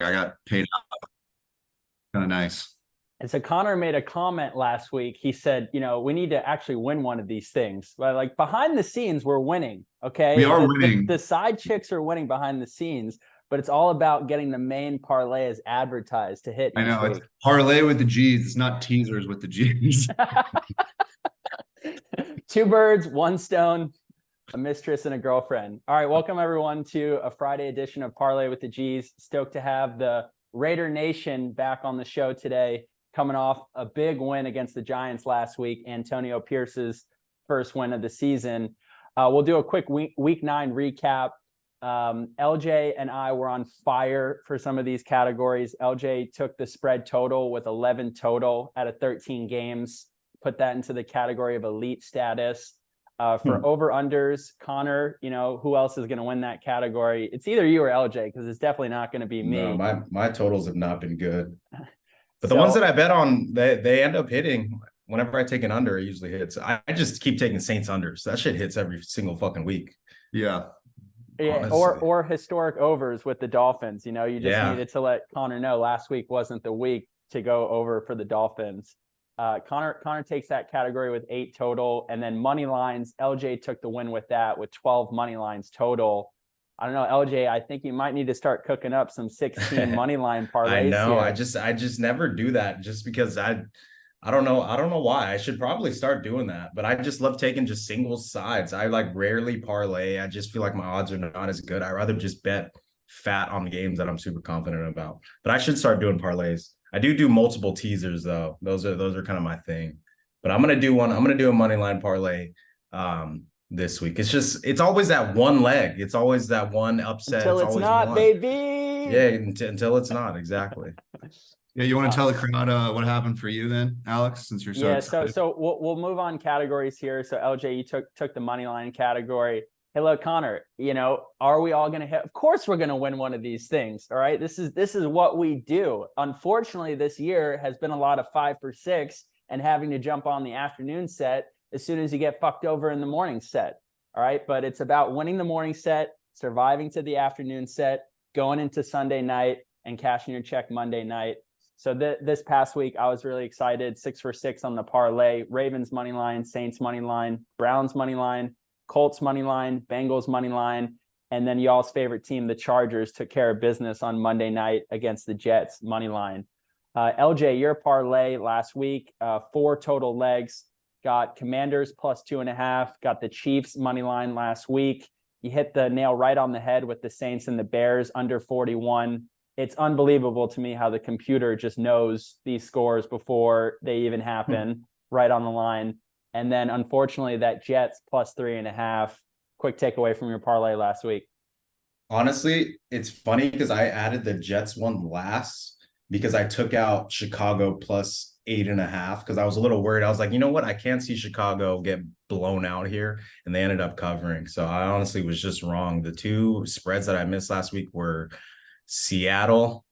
I got paid kind of nice. And so Connor made a comment last week. He said, we need to actually win one of these things. But like behind the scenes, we're winning. We Okay. are The winning. side chicks are winning behind the scenes, but it's all about getting the main parlay as advertised to hit I each know it's week. parlay with the G's. It's not teasers with the G's. Two birds, one stone, a mistress and a girlfriend. All right, welcome everyone to a Friday edition of Parlay with the G's. Stoked to have the Raider Nation back on the show today, coming off a big win against the Giants last week, Antonio Pierce's first win of the season. We'll do a quick week 9 recap. LJ and I were on fire for some of these categories. LJ took the spread total with 11 total out of 13 games, put that into the category of elite status. For over-unders, Connor, who else is going to win that category? It's either you or LJ, because it's definitely not going to be No, me. my totals have not been good. But the ones So that I bet on, they end up hitting. Whenever I take an under, it usually hits. I just keep taking Saints unders. That shit hits every single fucking week. Yeah. yeah, Honestly. or historic overs with the Dolphins. You just Yeah. needed to let Connor know last week wasn't the week to go over for the Dolphins. Connor takes that category with 8 total, and then money lines. LJ took the win with that with 12 money lines total. I don't know, LJ. I think you might need to start cooking up some 16 money line I parlays know. here. I just never do that just because I don't know. I don't know why. I should probably start doing that. But I just love taking just single sides. I like rarely parlay. I just feel like my odds are not as good. I rather just bet fat on games that I'm super confident about. But I should start doing parlays. I do multiple teasers though. Those are kind of my thing. But I'm gonna do one. I'm gonna do a money line parlay this week. It's always that one leg. It's always that one upset. Until It's it's always not, one. baby. Yeah, until it's not. Exactly. Yeah, you want Uh, to tell the crowd what happened for you then, Alex, since you're so Yeah, so excited? so we'll move on categories here. So LJ, you took the money line category. Hey, look, Connor, are we all gonna hit? Of course we're gonna win one of these things. All right. This is what we do. Unfortunately, this year has been a lot of 5 for 6 and having to jump on the afternoon set as soon as you get fucked over in the morning set. All right. But it's about winning the morning set, surviving to the afternoon set, going into Sunday night, and cashing your check Monday night. So this past week, I was really excited. 6 for 6 on the parlay. Ravens money line, Saints money line, Browns money line, Colts money line, Bengals money line, and then y'all's favorite team, the Chargers, took care of business on Monday night against the Jets money line. LJ, your parlay last week, 4 total legs. Got Commanders plus 2.5. Got the Chiefs money line last week. You hit the nail right on the head with the Saints and the Bears under 41. It's unbelievable to me how the computer just knows these scores before they even happen, right on the line. And then unfortunately that Jets plus 3.5. Quick takeaway from your parlay last week. Honestly, it's funny because I added the Jets one last because I took out Chicago plus 8.5 because I was a little worried. I was like, you know what? I can't see Chicago get blown out here. And they ended up covering. So I honestly was just wrong. The two spreads that I missed last week were Seattle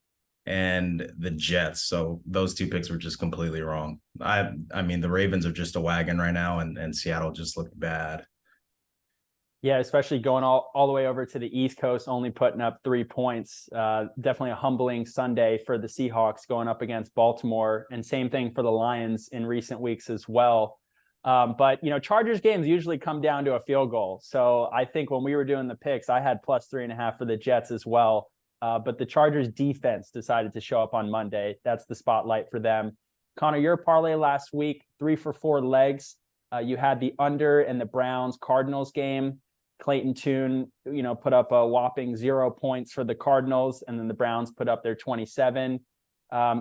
and the Jets. So those two picks were just completely wrong. I mean, the Ravens are just a wagon right now, and Seattle just looked bad. Yeah, especially going all the way over to the East Coast, only putting up 3 points. Definitely a humbling Sunday for the Seahawks going up against Baltimore, and same thing for the Lions in recent weeks as well. But Chargers games usually come down to a field goal. So I think when we were doing the picks, I had plus 3.5 for the Jets as well. But the Chargers defense decided to show up on Monday. That's the spotlight for them. Connor, your parlay last week, 3 for 4 legs. You had the under in the Browns Cardinals game. Clayton Tune, put up a whopping 0 points for the Cardinals, and then the Browns put up their 27.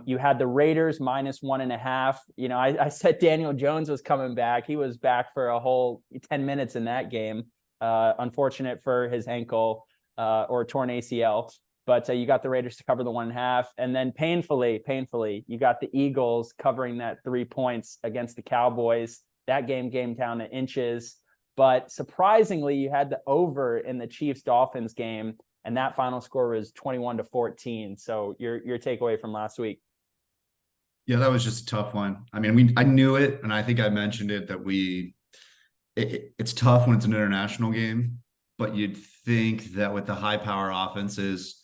You had the Raiders minus 1.5. I said Daniel Jones was coming back. He was back for a whole 10 minutes in that game. Unfortunate for his ankle or torn ACL. But you got the Raiders to cover the 1.5. And then painfully, you got the Eagles covering that 3 points against the Cowboys. That game down to inches. But surprisingly, you had the over in the Chiefs-Dolphins game, and that final score was 21-14. So your takeaway from last week. Yeah, that was just a tough one. I mean, I knew it, and I think I mentioned it that it's tough when it's an international game, but you'd think that with the high power offenses,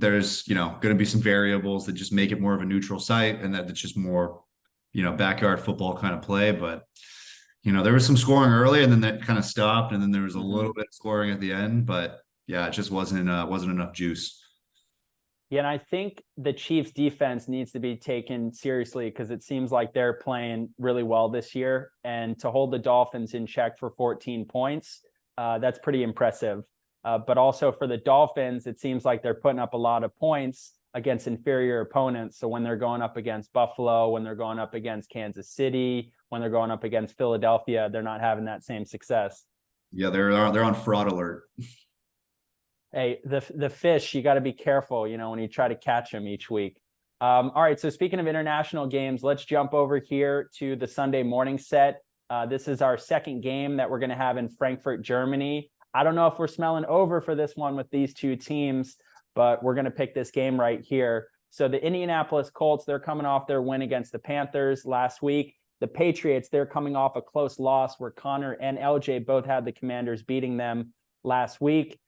there's, going to be some variables that just make it more of a neutral site, and that it's just more, backyard football kind of play. But, there was some scoring early, and then that kind of stopped, and then there was a little bit of scoring at the end, but yeah, it just wasn't enough juice. Yeah, and I think the Chiefs defense needs to be taken seriously because it seems like they're playing really well this year. And to hold the Dolphins in check for 14 points, that's pretty impressive. But also for the Dolphins, it seems like they're putting up a lot of points against inferior opponents. So when they're going up against Buffalo, when they're going up against Kansas City, when they're going up against Philadelphia, they're not having that same success. Yeah, they're on fraud alert. Hey, the fish, you got to be careful, when you try to catch them each week. All right, so speaking of international games, let's jump over here to the Sunday morning set. This is our second game that we're going to have in Frankfurt, Germany. I don't know if we're smelling over for this one with these two teams, but we're going to pick this game right here. So the Indianapolis Colts, they're coming off their win against the Panthers last week. The Patriots, they're coming off a close loss where Connor and LJ both had the Commanders beating them last week.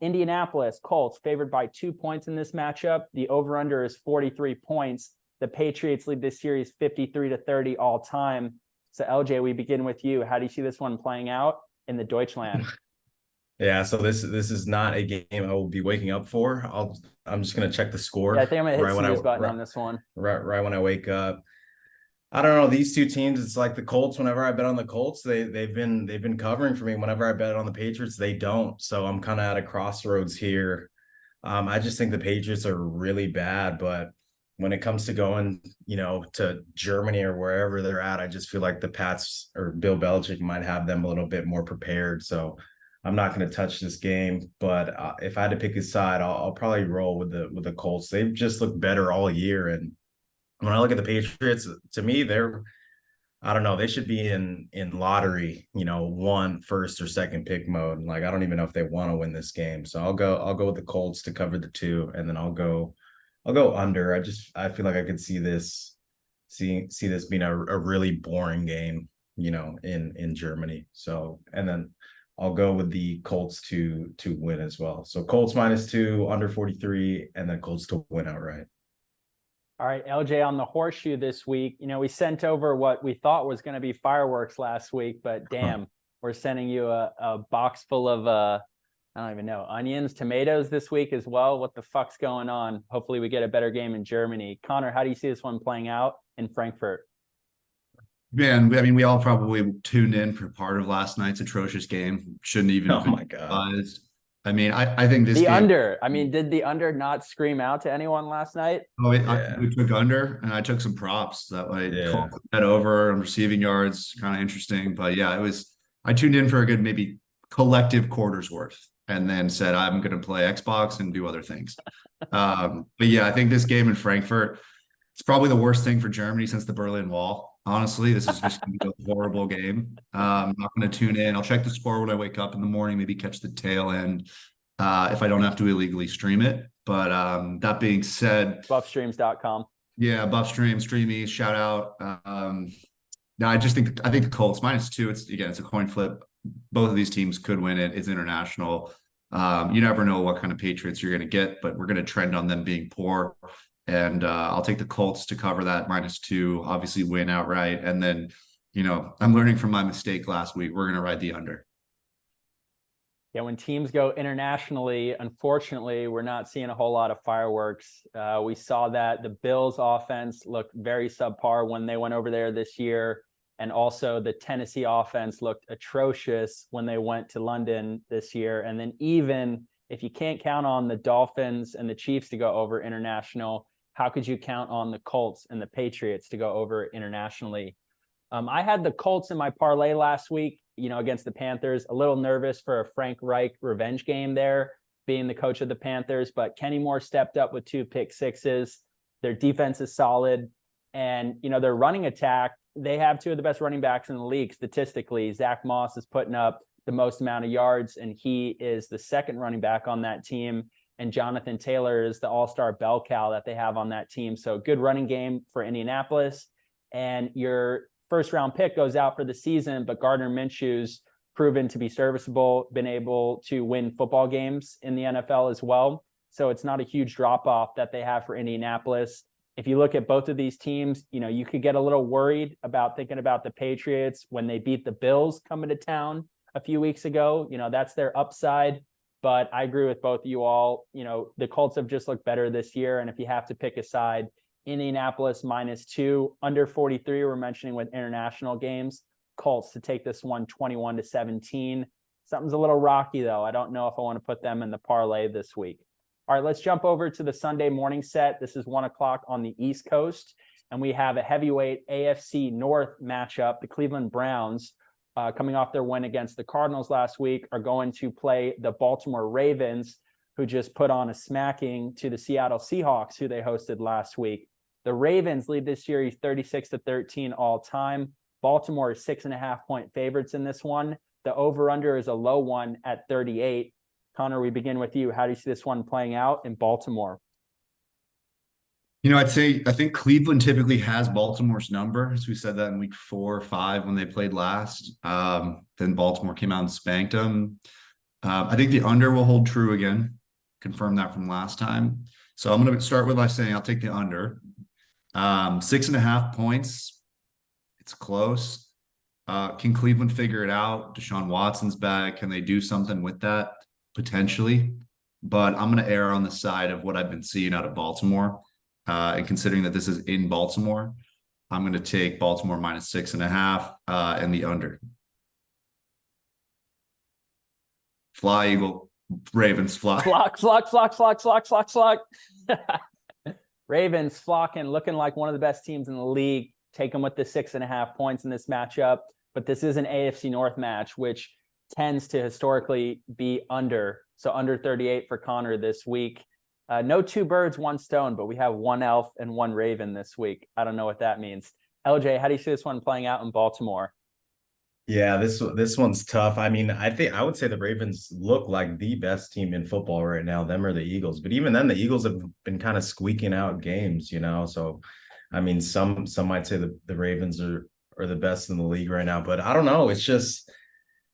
Indianapolis Colts favored by 2 points in this matchup. The over-under is 43 points. The Patriots lead this series 53-30 all time. So LJ, we begin with you. How do you see this one playing out in the Deutschland? Yeah, so this is not a game I will be waking up for. I'm just gonna check the score. Yeah, I think I'm gonna hit snooze button on this one. Right when I wake up. I don't know, these two teams, it's like the Colts. Whenever I bet on the Colts, they've been covering for me. Whenever I bet on the Patriots, they don't. So I'm kind of at a crossroads here. I just think the Patriots are really bad, but when it comes to going, to Germany or wherever they're at, I just feel like the Pats or Bill Belichick might have them a little bit more prepared. So I'm not going to touch this game, but if I had to pick a side, I'll probably roll with the Colts. They've just looked better all year, and when I look at the Patriots, to me, I don't know, they should be in lottery, one first or second pick mode. Like, I don't even know if they want to win this game. So I'll go with the Colts to cover the 2, and then I'll go under. I feel like I could see this being a really boring game, in Germany. So, and then I'll go with the Colts to win as well. So Colts -2, under 43, and then Colts to win outright. All right, LJ, on the horseshoe this week, we sent over what we thought was going to be fireworks last week, but damn, we're sending you a box full of, I don't even know, onions, tomatoes this week as well. What the fuck's going on? Hopefully we get a better game in Germany. Connor, how do you see this one playing out in Frankfurt? Man, I mean, we all probably tuned in for part of last night's atrocious game. Shouldn't even have Oh my God. realized. I mean, I think this the game, under. I mean, did the under not scream out to anyone last night? we took under, and I took some props that way. Yeah. Head over and receiving yards, kind of interesting. But yeah, I tuned in for a good maybe collective quarter's worth, and then said I'm going to play Xbox and do other things. But yeah, I think this game in Frankfurt, it's probably the worst thing for Germany since the Berlin Wall. Honestly, this is just going to be a horrible game. I'm not going to tune in. I'll check the score when I wake up in the morning, maybe catch the tail end if I don't have to illegally stream it. But that being said, buffstreams.com. Yeah, Buff Stream, Streamy, shout out. No, I think the Colts -2. It's a coin flip. Both of these teams could win it. It's international. You never know what kind of Patriots you're going to get, but we're going to trend on them being poor. And I'll take the Colts to cover that -2, obviously win outright. And then, I'm learning from my mistake last week. We're going to ride the under. Yeah, when teams go internationally, unfortunately, we're not seeing a whole lot of fireworks. We saw that the Bills offense looked very subpar when they went over there this year. And also the Tennessee offense looked atrocious when they went to London this year. And then even if you can't count on the Dolphins and the Chiefs to go over international, how could you count on the Colts and the Patriots to go over internationally? I had the Colts in my parlay last week, against the Panthers. A little nervous for a Frank Reich revenge game there, being the coach of the Panthers. But Kenny Moore stepped up with 2 pick sixes. Their defense is solid. And, their running attack, they have 2 of the best running backs in the league statistically. Zach Moss is putting up the most amount of yards, and he is the second running back on that team. And Jonathan Taylor is the all-star bell cow that they have on that team. So good running game for Indianapolis. And your first-round pick goes out for the season, but Gardner Minshew's proven to be serviceable, been able to win football games in the NFL as well. So it's not a huge drop off that they have for Indianapolis. If you look at both of these teams, you could get a little worried about thinking about the Patriots when they beat the Bills coming to town a few weeks ago. That's their upside. But I agree with both of you all. The Colts have just looked better this year. And if you have to pick a side, Indianapolis -2, under 43, we're mentioning with international games. Colts to take this one 21-17. Something's a little rocky, though. I don't know if I want to put them in the parlay this week. All right, let's jump over to the Sunday morning set. This is 1 o'clock on the East Coast, and we have a heavyweight AFC North matchup. The Cleveland Browns, coming off their win against the Cardinals last week, are going to play the Baltimore Ravens, who just put on a smacking to the Seattle Seahawks, who they hosted last week. The Ravens lead this series 36-13 all time. Baltimore is 6.5-point favorites in this one. The over-under is a low one at 38. Connor, we begin with you. How do you see this one playing out in Baltimore? I think Cleveland typically has Baltimore's number, as we said that in week 4 or 5 when they played last. Then Baltimore came out and spanked them. I think the under will hold true again. Confirmed that from last time. So I'm going to start with by saying I'll take the under. 6.5 points. It's close. Can Cleveland figure it out? Deshaun Watson's back. Can they do something with that? Potentially. But I'm going to err on the side of what I've been seeing out of Baltimore. And considering that this is in Baltimore, I'm going to take Baltimore -6.5 and the under. Fly, Eagle. Ravens, fly. Flock. Ravens flocking, looking like one of the best teams in the league. Take them with the 6.5 points in this matchup. But this is an AFC North match, which tends to historically be under. So under 38 for Connor this week. No 2 birds, 1 stone, but we have 1 elf and 1 raven this week. I don't know what that means. LJ, how do you see this one playing out in Baltimore? Yeah, this one's tough. I mean, I would say the Ravens look like the best team in football right now, them or the Eagles. But even then, the Eagles have been kind of squeaking out games, So, I mean, some might say the Ravens are the best in the league right now. But I don't know. It's just,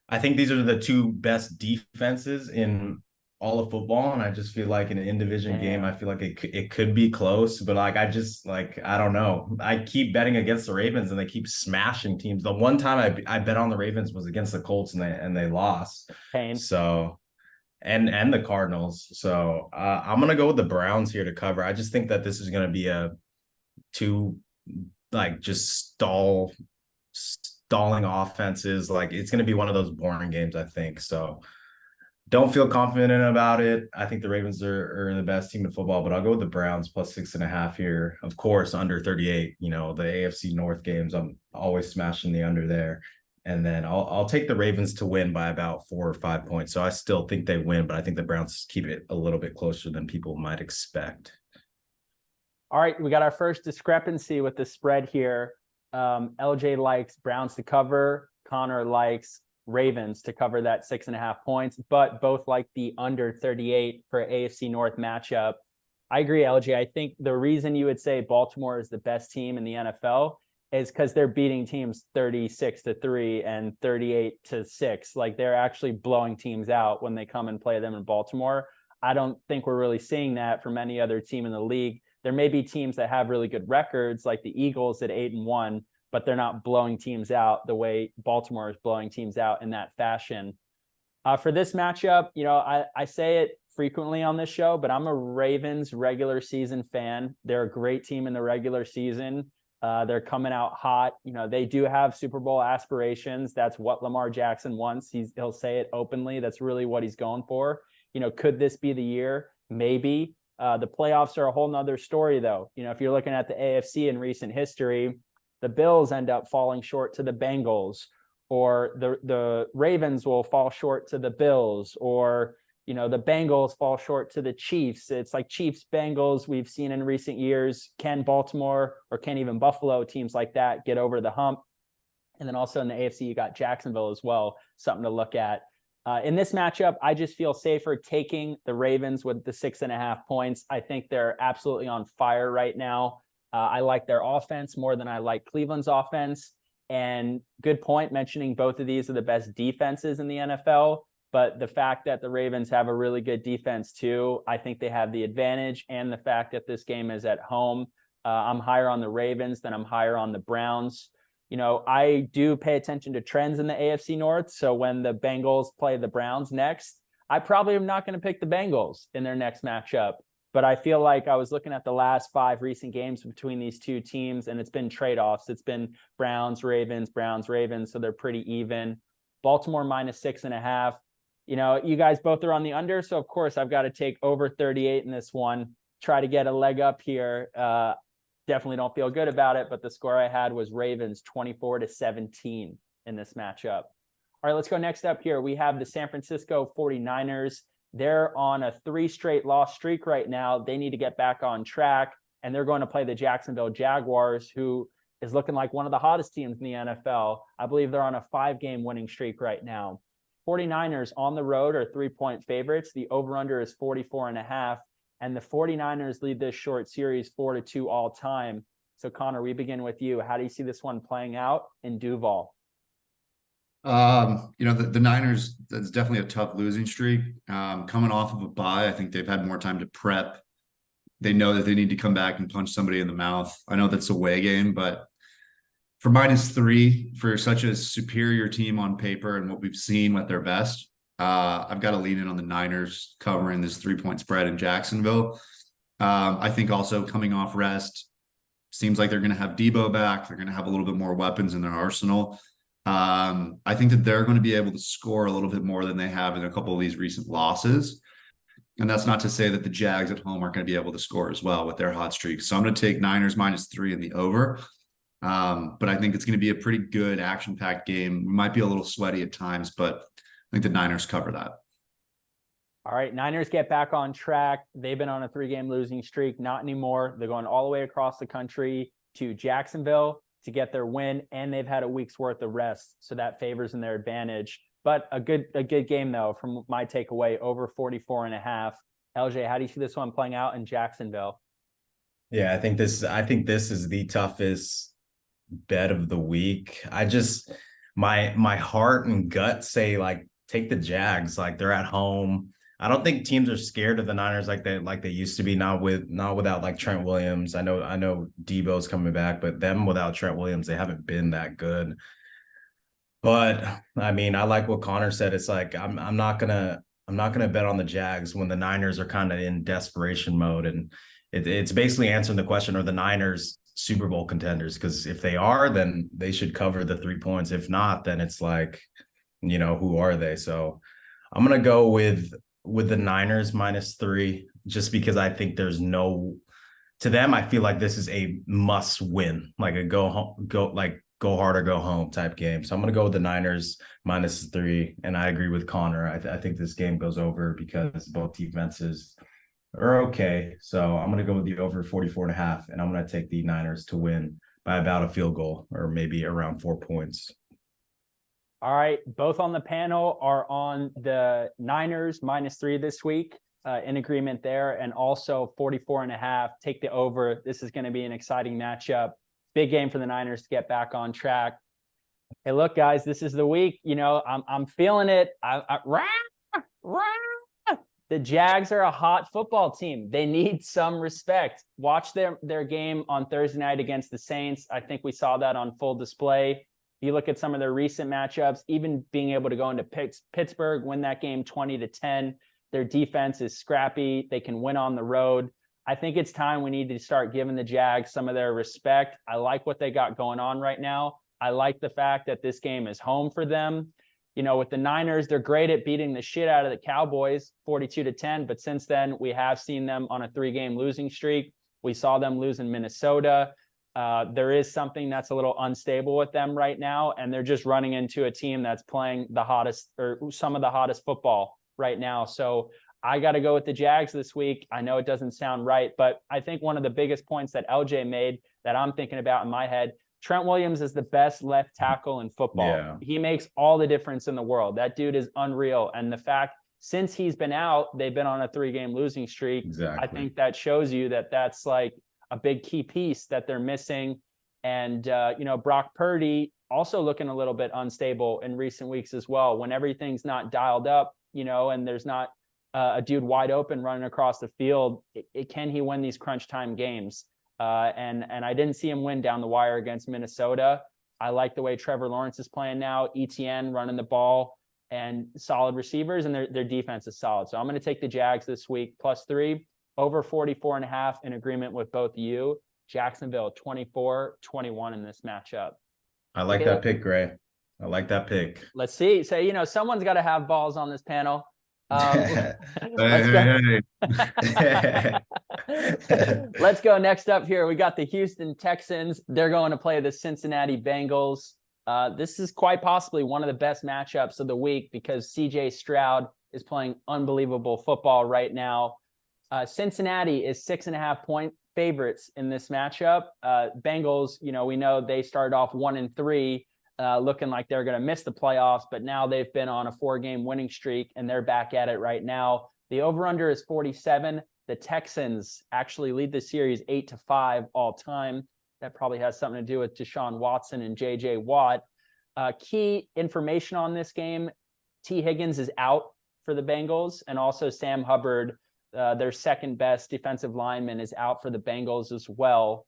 I think these are the 2 best defenses in all of football, and I just feel like in an in-division game, I feel like it could be close, but I don't know. I keep betting against the Ravens, and they keep smashing teams. The one time I bet on the Ravens was against the Colts, and they lost. Pain. So, and the Cardinals. So I'm gonna go with the Browns here to cover. I just think that this is gonna be a 2 just stalling offenses. It's gonna be one of those boring games, I think. So. Don't feel confident about it. I think the Ravens are the best team in football, but I'll go with the Browns +6.5 here. Of course, under 38. The AFC North games, I'm always smashing the under there. And then I'll take the Ravens to win by about 4 or 5 points. So I still think they win, but I think the Browns keep it a little bit closer than people might expect. All right, we got our first discrepancy with the spread here. LJ likes Browns to cover. Connor likes Ravens to cover that 6.5 points, but both like the under 38 for AFC North matchup. I agree, LG. I think the reason you would say Baltimore is the best team in the NFL is because they're beating teams 36-3 and 38-6. They're actually blowing teams out when they come and play them in Baltimore. I don't think we're really seeing that from any other team in the league. There may be teams that have really good records, like the Eagles at 8-1, but they're not blowing teams out the way Baltimore is blowing teams out in that fashion. For this matchup, I say it frequently on this show, but I'm a Ravens regular season fan. They're a great team in the regular season. They're coming out hot. They do have Super Bowl aspirations. That's what Lamar Jackson wants. He'll say it openly. That's really what he's going for. Could this be the year? Maybe. The playoffs are a whole nother story, though. If you're looking at the AFC in recent history, the Bills end up falling short to the Bengals, or the Ravens will fall short to the Bills, or the Bengals fall short to the Chiefs. It's like Chiefs, Bengals we've seen in recent years. Can Baltimore or can even Buffalo, teams like that, get over the hump? And then also in the AFC, you got Jacksonville as well, something to look at. In this matchup, I just feel safer taking the Ravens with the 6.5 points. I think they're absolutely on fire right now. I like their offense more than I like Cleveland's offense. And good point mentioning both of these are the best defenses in the NFL. But the fact that the Ravens have a really good defense too, I think they have the advantage. And the fact that this game is at home, I'm higher on the Ravens than I'm higher on the Browns. I do pay attention to trends in the AFC North. So when the Bengals play the Browns next, I probably am not going to pick the Bengals in their next matchup. But I feel like I was looking at the last 5 recent games between these two teams, and it's been trade-offs. It's been Browns, Ravens, Browns, Ravens. So they're pretty even. Baltimore -6.5. You guys both are on the under. So of course I've got to take over 38 in this one, try to get a leg up here. Definitely don't feel good about it, but the score I had was Ravens 24-17 in this matchup. All right, let's go next up here. We have the San Francisco 49ers. They're on a 3 straight loss streak right now. They need to get back on track, and they're going to play the Jacksonville Jaguars, who is looking like one of the hottest teams in the NFL. I believe they're on a 5-game winning streak right now. 49ers on the road are 3-point favorites. The over-under is 44.5. And the 49ers lead this short series 4-2 all time. So Connor, we begin with you. How do you see this one playing out in Duval? The Niners, that's definitely a tough losing streak. Coming off of a bye, I think they've had more time to prep. They know that they need to come back and punch somebody in the mouth. I know that's a away game, but for -3 for such a superior team on paper and what we've seen at their best, I've got to lean in on the Niners covering this 3-point spread in Jacksonville. I think also coming off rest, seems like they're going to have Debo back. They're going to have a little bit more weapons in their arsenal. I think that they're going to be able to score a little bit more than they have in a couple of these recent losses. And that's not to say that the Jags at home aren't going to be able to score as well with their hot streak. So I'm going to take Niners -3 in the over. But I think it's going to be a pretty good action-packed game. Might be a little sweaty at times, but I think the Niners cover that. All right, Niners get back on track. They've been on a 3-game losing streak. Not anymore. They're going all the way across the country to Jacksonville to get their win, and they've had a week's worth of rest, so that favors in their advantage. But a good game, though, from my takeaway, over 44.5. LJ, how do you see this one playing out in Jacksonville? Yeah, I think this is the toughest bet of the week. My heart and gut say, like, take the Jags. Like, they're at home. I don't think teams are scared of the Niners like they used to be. Not without like Trent Williams. I know Debo's coming back, but them without Trent Williams, they haven't been that good. But I mean, I like what Connor said. It's like I'm not gonna bet on the Jags when the Niners are kind of in desperation mode, and it's basically answering the question: are the Niners Super Bowl contenders? Because if they are, then they should cover the 3 points. If not, then it's like, who are they? So I'm gonna go with the Niners -3, just because I think there's to them, I feel like this is a must win, like a go hard or go home type game. So I'm going to go with the Niners -3. And I agree with Connor. I think this game goes over because both defenses are okay. So I'm going to go with the over 44.5, and I'm going to take the Niners to win by about a field goal or maybe around 4 points. All right, both on the panel are on the Niners -3 this week, in agreement there, and also 44.5. Take the over. This is going to be an exciting matchup. Big game for the Niners to get back on track. Hey, look, guys, this is the week. I'm feeling it. The Jags are a hot football team. They need some respect. Watch their game on Thursday night against the Saints. I think we saw that on full display. You look at some of their recent matchups, even being able to go into Pittsburgh, win that game 20-10. Their defense is scrappy. They can win on the road. I think it's time we need to start giving the Jags some of their respect. I like what they got going on right now. I like the fact that this game is home for them. With the Niners, they're great at beating the shit out of the Cowboys 42-10. But since then, we have seen them on a 3-game losing streak. We saw them lose in Minnesota. There is something that's a little unstable with them right now, and they're just running into a team that's playing the hottest or some of the hottest football right now. So I got to go with the Jags this week. I know it doesn't sound right, but I think one of the biggest points that LJ made that I'm thinking about in my head, Trent Williams is the best left tackle in football. Yeah. He makes all the difference in the world. That dude is unreal. And the fact, since he's been out, they've been on a 3-game losing streak. Exactly. I think that shows you that that's like a big key piece that they're missing. And, Brock Purdy also looking a little bit unstable in recent weeks as well. When everything's not dialed up, and there's not a dude wide open running across the field, can he win these crunch time games? And I didn't see him win down the wire against Minnesota. I like the way Trevor Lawrence is playing now. ETN running the ball and solid receivers, and their defense is solid. So I'm going to take the Jags this week, +3, over 44.5, in agreement with both you. Jacksonville 24-21 in this matchup. I like that pick, Gray. I like that pick. Let's see. So, someone's got to have balls on this panel. Let's go next up here. We got the Houston Texans. They're going to play the Cincinnati Bengals. This is quite possibly one of the best matchups of the week because CJ Stroud is playing unbelievable football right now. Cincinnati is 6.5-point favorites in this matchup. Bengals, we know they started off 1-3, looking like they're going to miss the playoffs, but now they've been on a 4-game winning streak and they're back at it right now. The over-under is 47. The Texans actually lead the series 8-5 all time. That probably has something to do with Deshaun Watson and JJ Watt. Key information on this game: T. Higgins is out for the Bengals, and also Sam Hubbard, their second best defensive lineman, is out for the Bengals as well.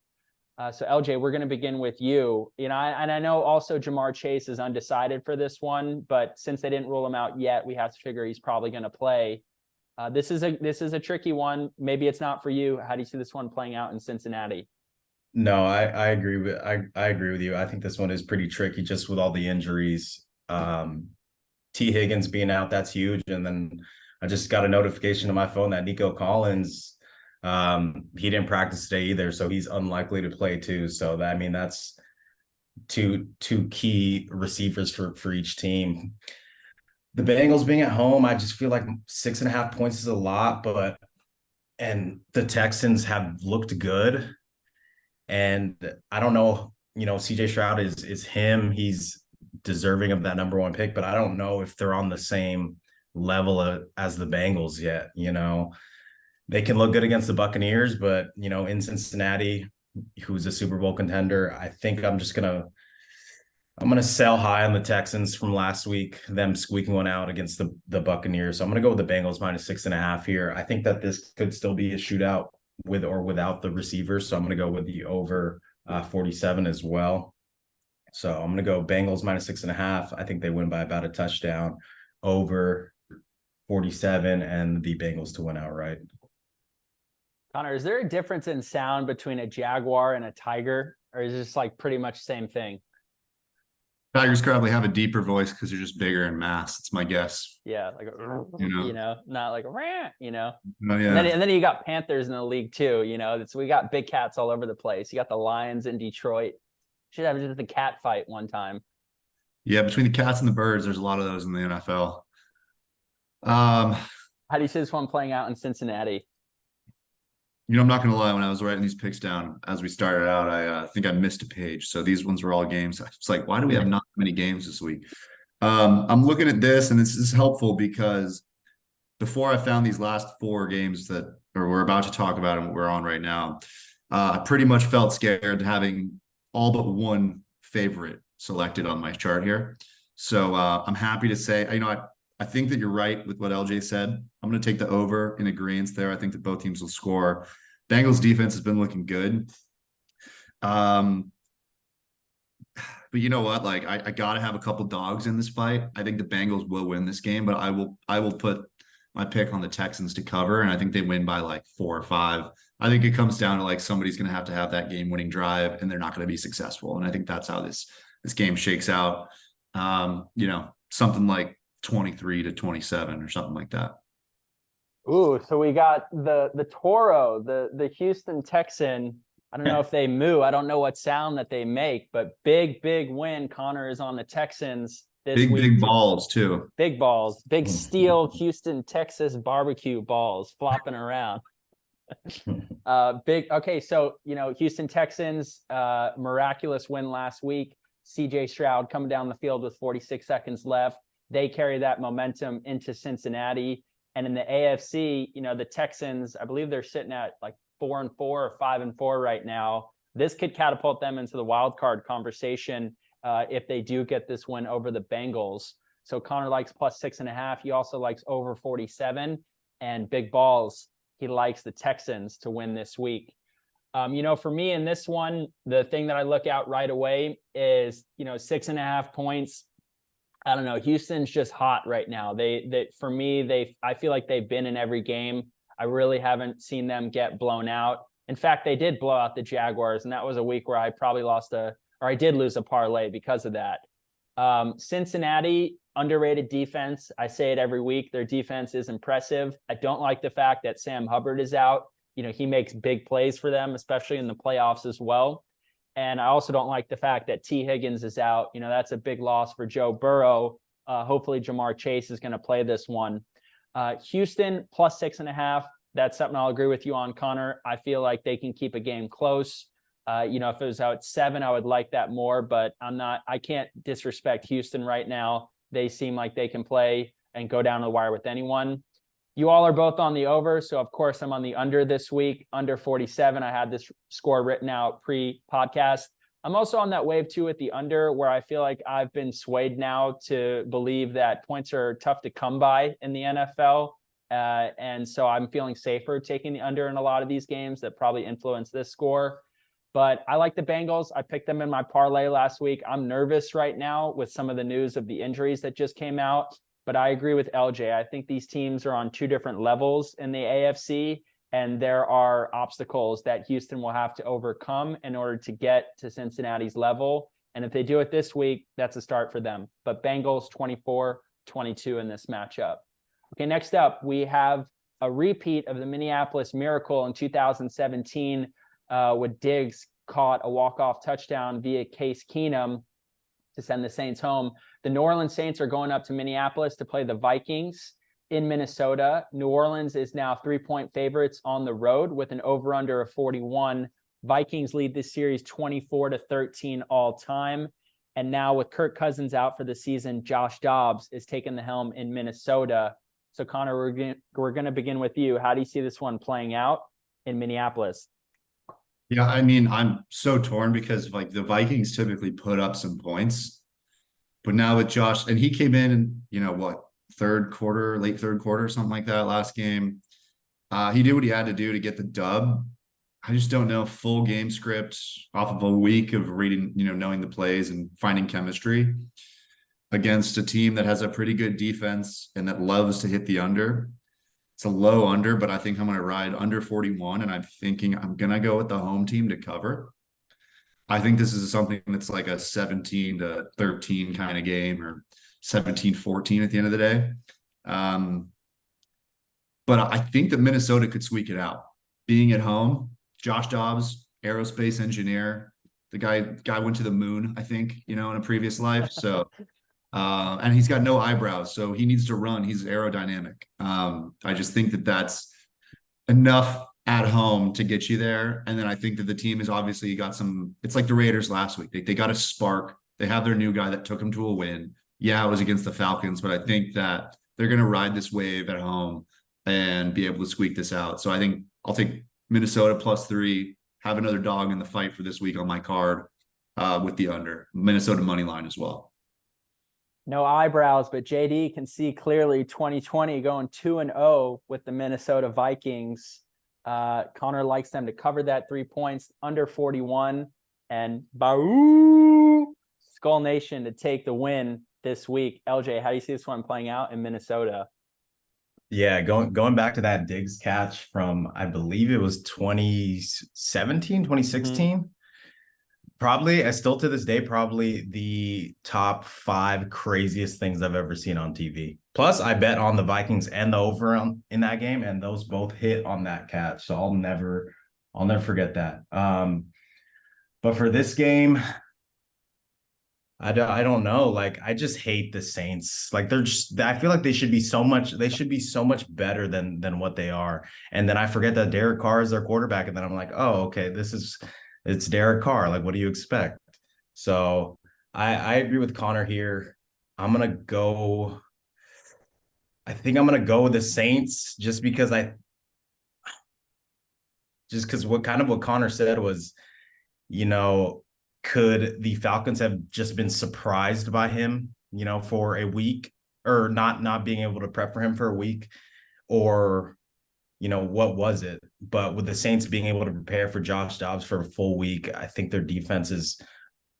So LJ, we're going to begin with you. I know also Jamar Chase is undecided for this one, but since they didn't rule him out yet, we have to figure he's probably going to play. This is a tricky one. Maybe it's not for you. How do you see this one playing out in Cincinnati? No, I agree with I agree with you. I think this one is pretty tricky just with all the injuries. T. Higgins being out, that's huge. And then I just got a notification on my phone that Nico Collins, he didn't practice today either, so he's unlikely to play too. So that's two key receivers for each team. The Bengals being at home, I just feel like 6.5 points is a lot, and the Texans have looked good. And I don't know, CJ Stroud is him. He's deserving of that number 1 pick, but I don't know if they're on the same level as the Bengals yet. They can look good against the Buccaneers, but in Cincinnati, who's a Super Bowl contender, I think I'm gonna sell high on the Texans from last week, them squeaking one out against the Buccaneers. So I'm gonna go with the Bengals -6.5 here. I think that this could still be a shootout with or without the receivers. So I'm gonna go with the over 47 as well. So I'm gonna go Bengals -6.5. I think they win by about a touchdown, over 47, and the Bengals to win outright. Connor, is there a difference in sound between a Jaguar and a Tiger, or is it just like pretty much same thing? Tigers probably have a deeper voice because they're just bigger in mass. It's my guess. Yeah, like not like Oh, yeah. And then you got Panthers in the league too. So we got big cats all over the place. You got the Lions in Detroit. Should have just a cat fight one time. Yeah, between the cats and the birds, there's a lot of those in the NFL. How do you see this one playing out in Cincinnati? I'm not going to lie. When I was writing these picks down as we started out, I think I missed a page. So these ones were all games. It's like, why do we have not many games this week? I'm looking at this, and this is helpful because before I found these last 4 games that we're about to talk about and what we're on right now, I pretty much felt scared having all but one favorite selected on my chart here. So I'm happy to say, I think that you're right with what LJ said. I'm going to take the over in agreement there. I think that both teams will score. Bengals defense has been looking good. But you know what? Like I got to have a couple dogs in this fight. I think the Bengals will win this game, but I will put my pick on the Texans to cover, and I think they win by like 4 or 5. I think it comes down to like somebody's going to have that game-winning drive, and they're not going to be successful. And I think that's how this game shakes out. Something like 23-27 or something like that. Ooh, so we got the Toro, the Houston Texan. I don't know if they moo. I don't know what sound that they make, but big win. Connor is on the Texans this week. Big balls too. Big balls, big steel Houston, Texas barbecue balls flopping around. Okay, so Houston Texans, miraculous win last week. CJ Stroud coming down the field with 46 seconds left. They carry that momentum into Cincinnati. And in the AFC, the Texans, I believe they're sitting at like 4-4 or 5-4 right now. This could catapult them into the wild card conversation if they do get this win over the Bengals. So Connor likes plus 6.5. He also likes over 47, and big balls. He likes the Texans to win this week. For me in this one, the thing that I look out right away is, 6.5 points. I don't know. Houston's just hot right now. For me, I feel like they've been in every game. I really haven't seen them get blown out. In fact, they did blow out the Jaguars, and that was a week where I probably I did lose a parlay because of that. Cincinnati, underrated defense. I say it every week. Their defense is impressive. I don't like the fact that Sam Hubbard is out. He makes big plays for them, especially in the playoffs as well. And I also don't like the fact that T. Higgins is out. That's a big loss for Joe Burrow. Hopefully Jamar Chase is going to play this one. Houston plus 6.5. That's something I'll agree with you on, Connor. I feel like they can keep a game close. If it was out 7, I would like that more, but I can't disrespect Houston right now. They seem like they can play and go down the wire with anyone. You all are both on the over, so of course I'm on the under this week, under 47. I had this score written out pre-podcast. I'm also on that wave too with the under, where I feel like I've been swayed now to believe that points are tough to come by in the NFL. And so I'm feeling safer taking the under in a lot of these games that probably influence this score. But I like the Bengals. I picked them in my parlay last week. I'm nervous right now with some of the news of the injuries that just came out. But I agree with LJ. I think these teams are on 2 different levels in the AFC, and there are obstacles that Houston will have to overcome in order to get to Cincinnati's level. And if they do it this week, that's a start for them. But Bengals 24-22 in this matchup. Okay, next up, we have a repeat of the Minneapolis Miracle in 2017, with Diggs caught a walk-off touchdown via Case Keenum to send the Saints home. The New Orleans Saints are going up to Minneapolis to play the Vikings in Minnesota. New Orleans is now 3-point favorites on the road with an over-under of 41. Vikings lead this series 24-13 all time. And now with Kirk Cousins out for the season, Josh Dobbs is taking the helm in Minnesota. So Connor, we're going to begin with you. How do you see this one playing out in Minneapolis? Yeah, I mean, I'm so torn because the Vikings typically put up some points, but now with Josh, and he came in, late third quarter, something like that last game. He did what he had to do to get the dub. I just don't know full game script off of a week of reading, knowing the plays and finding chemistry against a team that has a pretty good defense and that loves to hit the under. It's a low under, but I think I'm going to ride under 41, and I'm thinking I'm going to go with the home team to cover. I think this is something that's like a 17-13 kind of game, or 17-14 at the end of the day. But I think that Minnesota could squeak it out. Being at home, Josh Dobbs, aerospace engineer, the guy went to the moon, I think, in a previous life. So and he's got no eyebrows, so he needs to run. He's aerodynamic. I just think that that's enough at home to get you there. And then I think that the team has obviously got it's like the Raiders last week. They got a spark. They have their new guy that took them to a win. Yeah, it was against the Falcons, but I think that they're going to ride this wave at home and be able to squeak this out. So I think I'll take Minnesota +3, have another dog in the fight for this week on my card with the under. Minnesota money line as well. No eyebrows, but JD can see clearly 2020 going 2-0 with the Minnesota Vikings. Connor likes them to cover that 3 points, under 41, and Boo Skull Nation to take the win this week. LJ, how do you see this one playing out in Minnesota? Yeah, going back to that Diggs catch from, I believe it was 2017, 2016. Mm-hmm. Probably, still to this day, probably the top 5 craziest things I've ever seen on TV. Plus, I bet on the Vikings and the over in that game, and those both hit on that catch. So I'll never forget that. But for this game, I don't know. I just hate the Saints. I feel like they should be so much better than what they are. And then I forget that Derek Carr is their quarterback, and then I'm like, oh, okay, it's Derek Carr. What do you expect? So I agree with Connor here. I think I'm going to go with the Saints just because what Connor said was, could the Falcons have just been surprised by him, for a week or not being able to prep for him for a week, or what was it? But with the Saints being able to prepare for Josh Dobbs for a full week, I think their defense is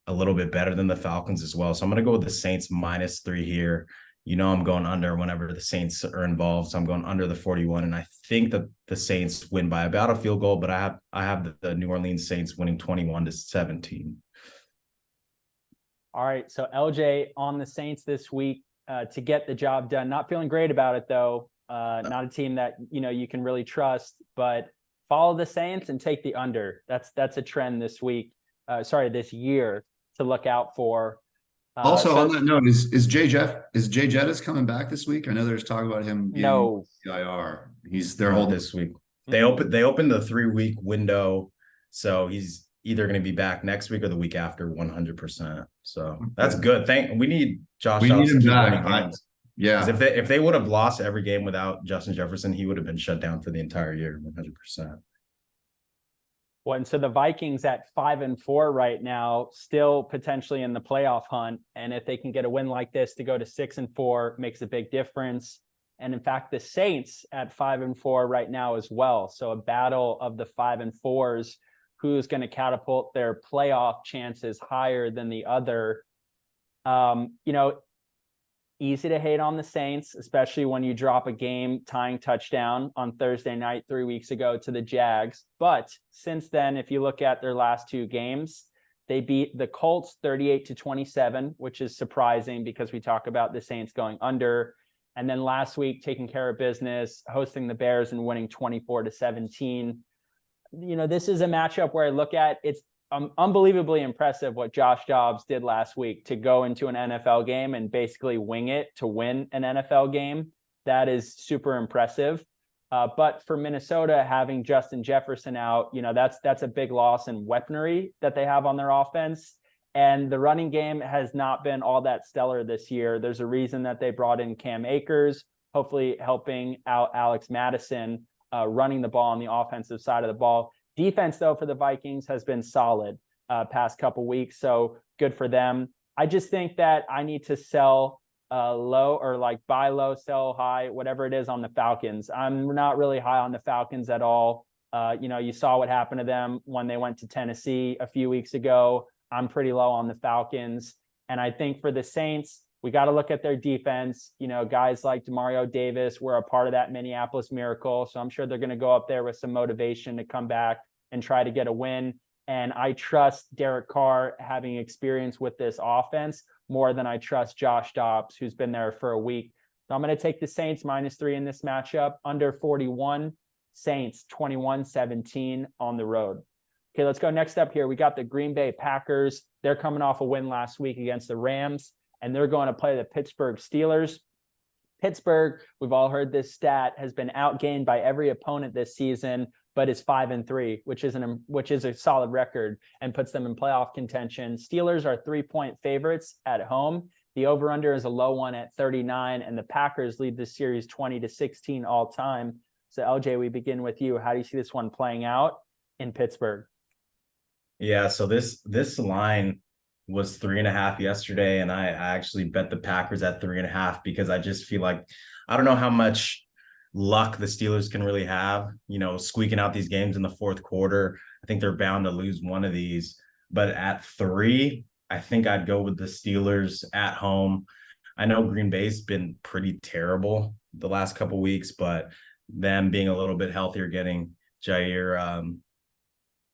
a little bit better than the Falcons as well. So I'm going to go with the Saints -3 here. I'm going under whenever the Saints are involved. So I'm going under the 41. And I think that the Saints win by about a field goal, but I have the New Orleans Saints winning 21-17. All right. So LJ on the Saints this week to get the job done. Not feeling great about it, though. Not a team that, you can really trust, but follow the Saints and take the under. That's a trend this week. This year to look out for. Also, on that note, is Jay Jettis coming back this week? I know there's talk about him being IR. They're holding this week. They opened the 3-week window, so he's either going to be back next week or the week after, 100%. So that's good. We need Josh Dobbs to keep winning games. Yeah. If they would have lost every game without Justin Jefferson, he would have been shut down for the entire year, 100%. Well, and so the Vikings at 5-4 right now, still potentially in the playoff hunt. And if they can get a win like this to go to 6-4, makes a big difference. And in fact, the Saints at 5-4 right now as well. So a battle of the 5-4s, who's going to catapult their playoff chances higher than the other. Easy to hate on the Saints, especially when you drop a game tying touchdown on Thursday night 3 weeks ago to the Jags. But since then, if you look at their last 2 games, they beat the Colts 38-27, which is surprising because we talk about the Saints going under. And then last week, taking care of business, hosting the Bears and winning 24-17. This is a matchup where I look at it's unbelievably impressive what Josh Dobbs did last week to go into an NFL game and basically wing it to win an NFL game. That is super impressive. But for Minnesota, having Justin Jefferson out, that's a big loss in weaponry that they have on their offense. And the running game has not been all that stellar this year. There's a reason that they brought in Cam Akers, hopefully helping out Alex Madison, running the ball on the offensive side of the ball. Defense, though, for the Vikings has been solid past couple weeks, so good for them. I just think that I need to sell low or buy low, sell high, whatever it is on the Falcons. I'm not really high on the Falcons at all. You saw what happened to them when they went to Tennessee a few weeks ago. I'm pretty low on the Falcons. And I think for the Saints, we got to look at their defense. Guys like Demario Davis were a part of that Minneapolis miracle. So I'm sure they're going to go up there with some motivation to come back and try to get a win. And I trust Derek Carr having experience with this offense more than I trust Josh Dobbs, who's been there for a week. So I'm going to take the Saints -3 in this matchup, under 41, Saints 21-17 on the road. Okay, let's go next up here. We got the Green Bay Packers. They're coming off a win last week against the Rams, and they're going to play the Pittsburgh Steelers. Pittsburgh, we've all heard this stat, has been outgained by every opponent this season, but is 5-3, which is a solid record and puts them in playoff contention. Steelers are 3-point favorites at home. The over-under is a low one at 39, and the Packers lead the series 20-16 all time. So LJ, we begin with you. How do you see this one playing out in Pittsburgh? Yeah, so this line was 3.5 yesterday, and I actually bet the Packers at 3.5 because I just feel like I don't know how much luck the Steelers can really have, squeaking out these games in the fourth quarter. I think they're bound to lose one of these, but at 3, I think I'd go with the Steelers at home. I know Green Bay's been pretty terrible the last couple weeks, but them being a little bit healthier, getting Jair,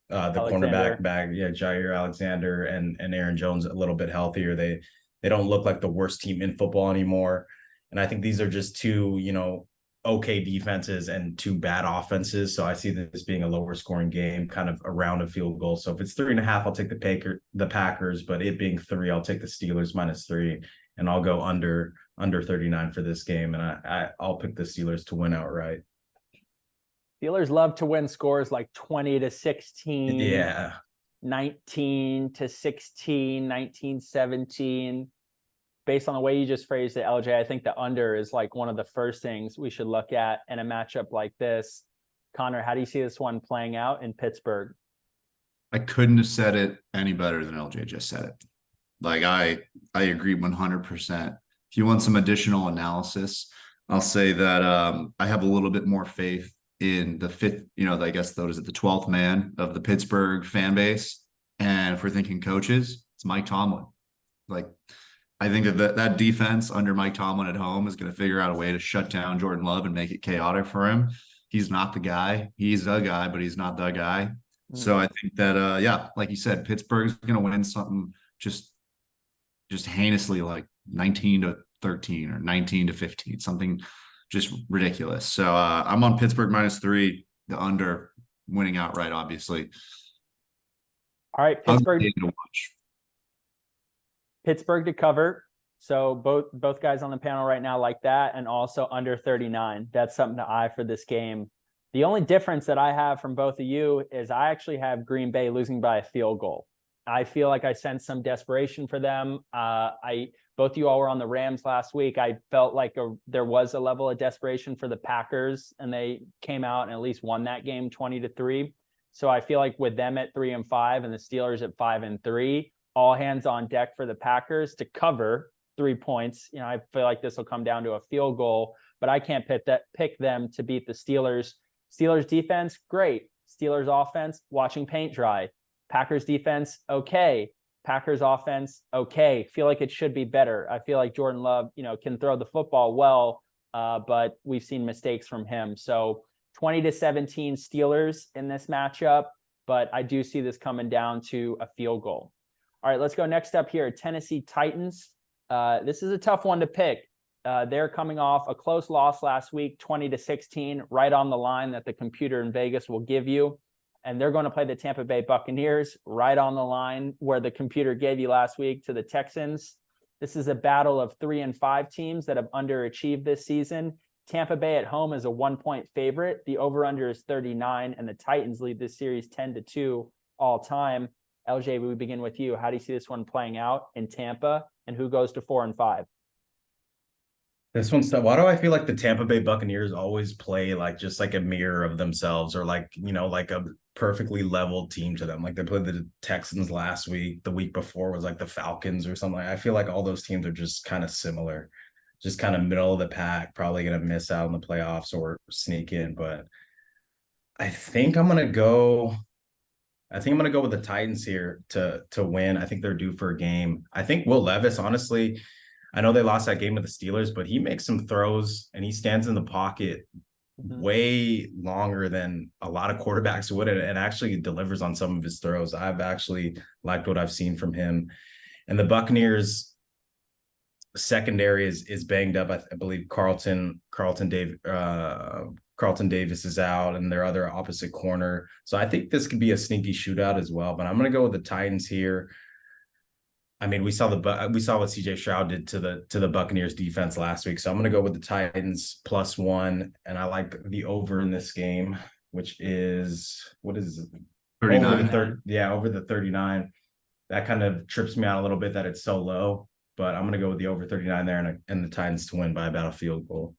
the cornerback back, Jair Alexander and Aaron Jones a little bit healthier. They don't look like the worst team in football anymore. And I think these are just two, okay defenses and 2 bad offenses. So I see this being a lower scoring game, kind of around a field goal. So if it's 3.5, I'll take the Packers, but it being 3, I'll take the Steelers -3, and I'll go under 39 for this game. And I'll pick the Steelers to win outright. Steelers love to win scores like 20-16, yeah, 19-16, 19-17. Based on the way you just phrased it, LJ, I think the under is one of the first things we should look at in a matchup like this. Connor, how do you see this one playing out in Pittsburgh? I couldn't have said it any better than LJ just said it. I agree 100%. if you want some additional analysis, I'll say that I have a little bit more faith in the fifth, I guess those are the 12th man of the Pittsburgh fan base. And if we're thinking coaches, it's Mike Tomlin. Like, I think that defense under Mike Tomlin at home is going to figure out a way to shut down Jordan Love and make it chaotic for him. He's not the guy. He's the guy, but he's not the guy. So I think that, yeah, like you said, Pittsburgh's going to win something just heinously, like 19-13 or 19-15, something just ridiculous. So I'm on Pittsburgh -3, the under, winning outright, obviously. All right, Pittsburgh to watch. Pittsburgh to cover. So both guys on the panel right now like that, and also under 39. That's something to eye for this game. The only difference that I have from both of you is I actually have Green Bay losing by a field goal. I feel like I sense some desperation for them. Both of you all were on the Rams last week. I felt like there was a level of desperation for the Packers, and they came out and at least won that game 20-3. So I feel like with them at 3-5 and the Steelers at 5-3, all hands on deck for the Packers to cover 3 points. I feel like this will come down to a field goal, but I can't pick them to beat the Steelers. Steelers defense, great. Steelers offense, watching paint dry. Packers defense, okay. Packers offense, okay. Feel like it should be better. I feel like Jordan Love, can throw the football well, but we've seen mistakes from him. So 20-17 Steelers in this matchup, but I do see this coming down to a field goal. All right, let's go next up here. Tennessee Titans. This is a tough one to pick. They're coming off a close loss last week, 20-16, right on the line that the computer in Vegas will give you. And they're going to play the Tampa Bay Buccaneers right on the line where the computer gave you last week to the Texans. This is a battle of 3-5 teams that have underachieved this season. Tampa Bay at home is a 1-point favorite. The over-under is 39, and the Titans lead this series 10-2 all time. LJ, we begin with you. How do you see this one playing out in Tampa, and who goes to 4-5? This one's tough. Why do I feel like the Tampa Bay Buccaneers always play like just like a mirror of themselves, or like, like a perfectly leveled team to them? Like they played the Texans last week. The week before was like the Falcons or something. I feel like all those teams are just kind of similar, just kind of middle of the pack, probably going to miss out on the playoffs or sneak in. But I think I'm going to go with the Titans here to win. I think they're due for a game. I think Will Levis, honestly, I know they lost that game with the Steelers, but he makes some throws and he stands in the pocket way longer than a lot of quarterbacks would, and actually delivers on some of his throws. I've actually liked what I've seen from him. And the Buccaneers secondary is banged up. I believe Carlton Davis is out, and their other opposite corner. So I think this could be a sneaky shootout as well. But I'm going to go with the Titans here. I mean, we saw what CJ Stroud did to the Buccaneers defense last week. So I'm going to go with the Titans +1, and I like the over in this game, which is, what is it? 39. Over the 39. That kind of trips me out a little bit that it's so low, but I'm going to go with the over 39 there and the Titans to win by about a field goal.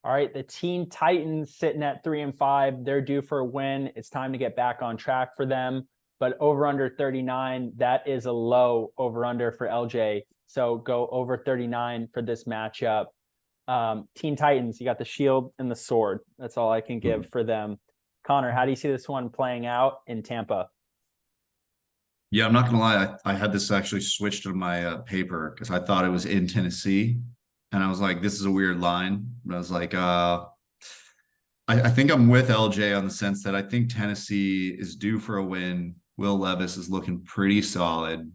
All right, the Teen Titans sitting at 3-5. They're due for a win. It's time to get back on track for them. But over under 39, that is a low over under for LJ. So go over 39 for this matchup. Teen Titans, you got the shield and the sword. That's all I can give for them. Connor, how do you see this one playing out in Tampa? Yeah, I'm not gonna lie. I had this actually switched to my paper because I thought it was in Tennessee, and I was like, "This is a weird line." But I was like, I think I'm with LJ on the sense that I think Tennessee is due for a win. Will Levis is looking pretty solid.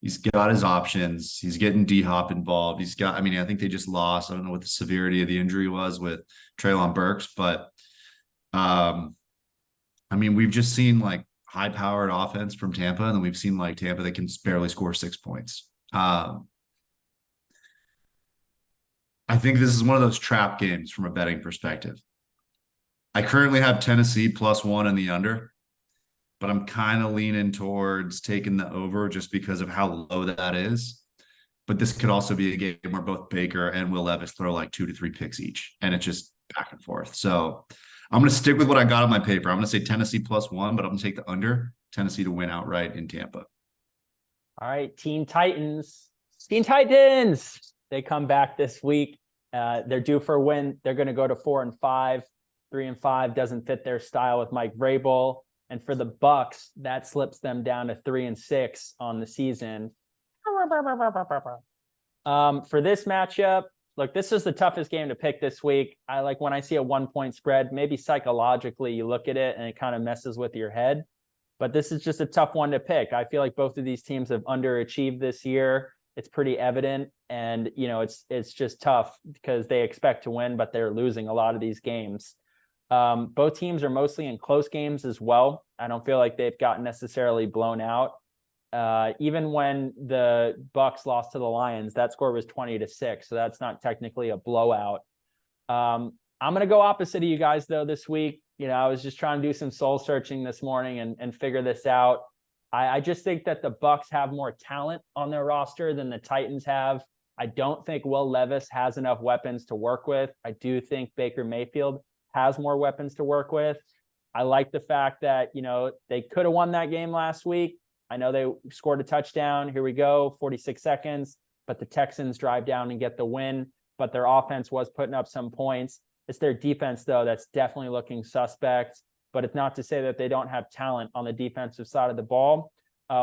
He's got his options. He's getting D-Hop involved. I think they just lost. I don't know what the severity of the injury was with Treylon Burks, but we've just seen like high-powered offense from Tampa, and then we've seen like Tampa that can barely score 6 points. I think this is one of those trap games from a betting perspective. I currently have Tennessee +1 in the under, but I'm kind of leaning towards taking the over just because of how low that is. But this could also be a game where both Baker and Will Levis throw like 2 to 3 picks each, and it's just back and forth. So I'm going to stick with what I got on my paper. I'm going to say Tennessee +1, but I'm going to take the under, Tennessee to win outright in Tampa. All right, Teen Titans. Teen Titans! They come back this week. They're due for a win. They're going to go to 4-5. 3-5 doesn't fit their style with Mike Vrabel. And for the Bucks, that slips them down to 3-6 on the season. For this matchup, look, this is the toughest game to pick this week. I like when I see a 1-point spread, maybe psychologically you look at it and it kind of messes with your head. But this is just a tough one to pick. I feel like both of these teams have underachieved this year. It's pretty evident. And, it's just tough because they expect to win, but they're losing a lot of these games. Both teams are mostly in close games as well. I don't feel like they've gotten necessarily blown out. Even when the Bucks lost to the Lions, that score was 20-6. So that's not technically a blowout. I'm going to go opposite of you guys though this week. I was just trying to do some soul searching this morning and figure this out. I just think that the Bucks have more talent on their roster than the Titans have. I don't think Will Levis has enough weapons to work with. I do think Baker Mayfield has more weapons to work with. I like the fact that, they could have won that game last week. I know they scored a touchdown. Here we go, 46 seconds. But the Texans drive down and get the win. But their offense was putting up some points. It's their defense, though, that's definitely looking suspect. But it's not to say that they don't have talent on the defensive side of the ball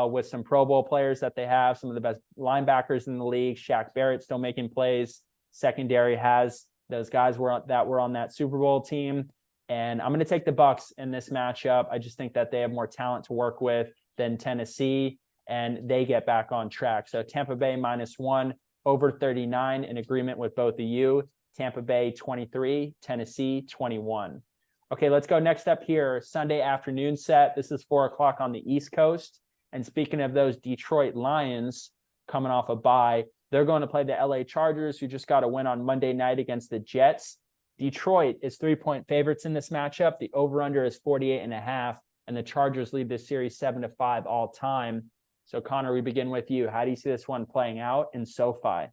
with some Pro Bowl players that they have, some of the best linebackers in the league. Shaq Barrett still making plays. Secondary has those guys that were on that Super Bowl team. And I'm going to take the Bucks in this matchup. I just think that they have more talent to work with than Tennessee, and they get back on track. So Tampa Bay -1, over 39, in agreement with both of you. Tampa Bay 23, Tennessee 21. Okay, let's go next up here. Sunday afternoon set. This is 4:00 on the East Coast. And speaking of those Detroit Lions coming off a bye, they're going to play the LA Chargers, who just got a win on Monday night against the Jets. Detroit is 3-point favorites in this matchup. The over-under is 48.5, and the Chargers lead this series 7-5 all time. So Connor, we begin with you. How do you see this one playing out in SoFi?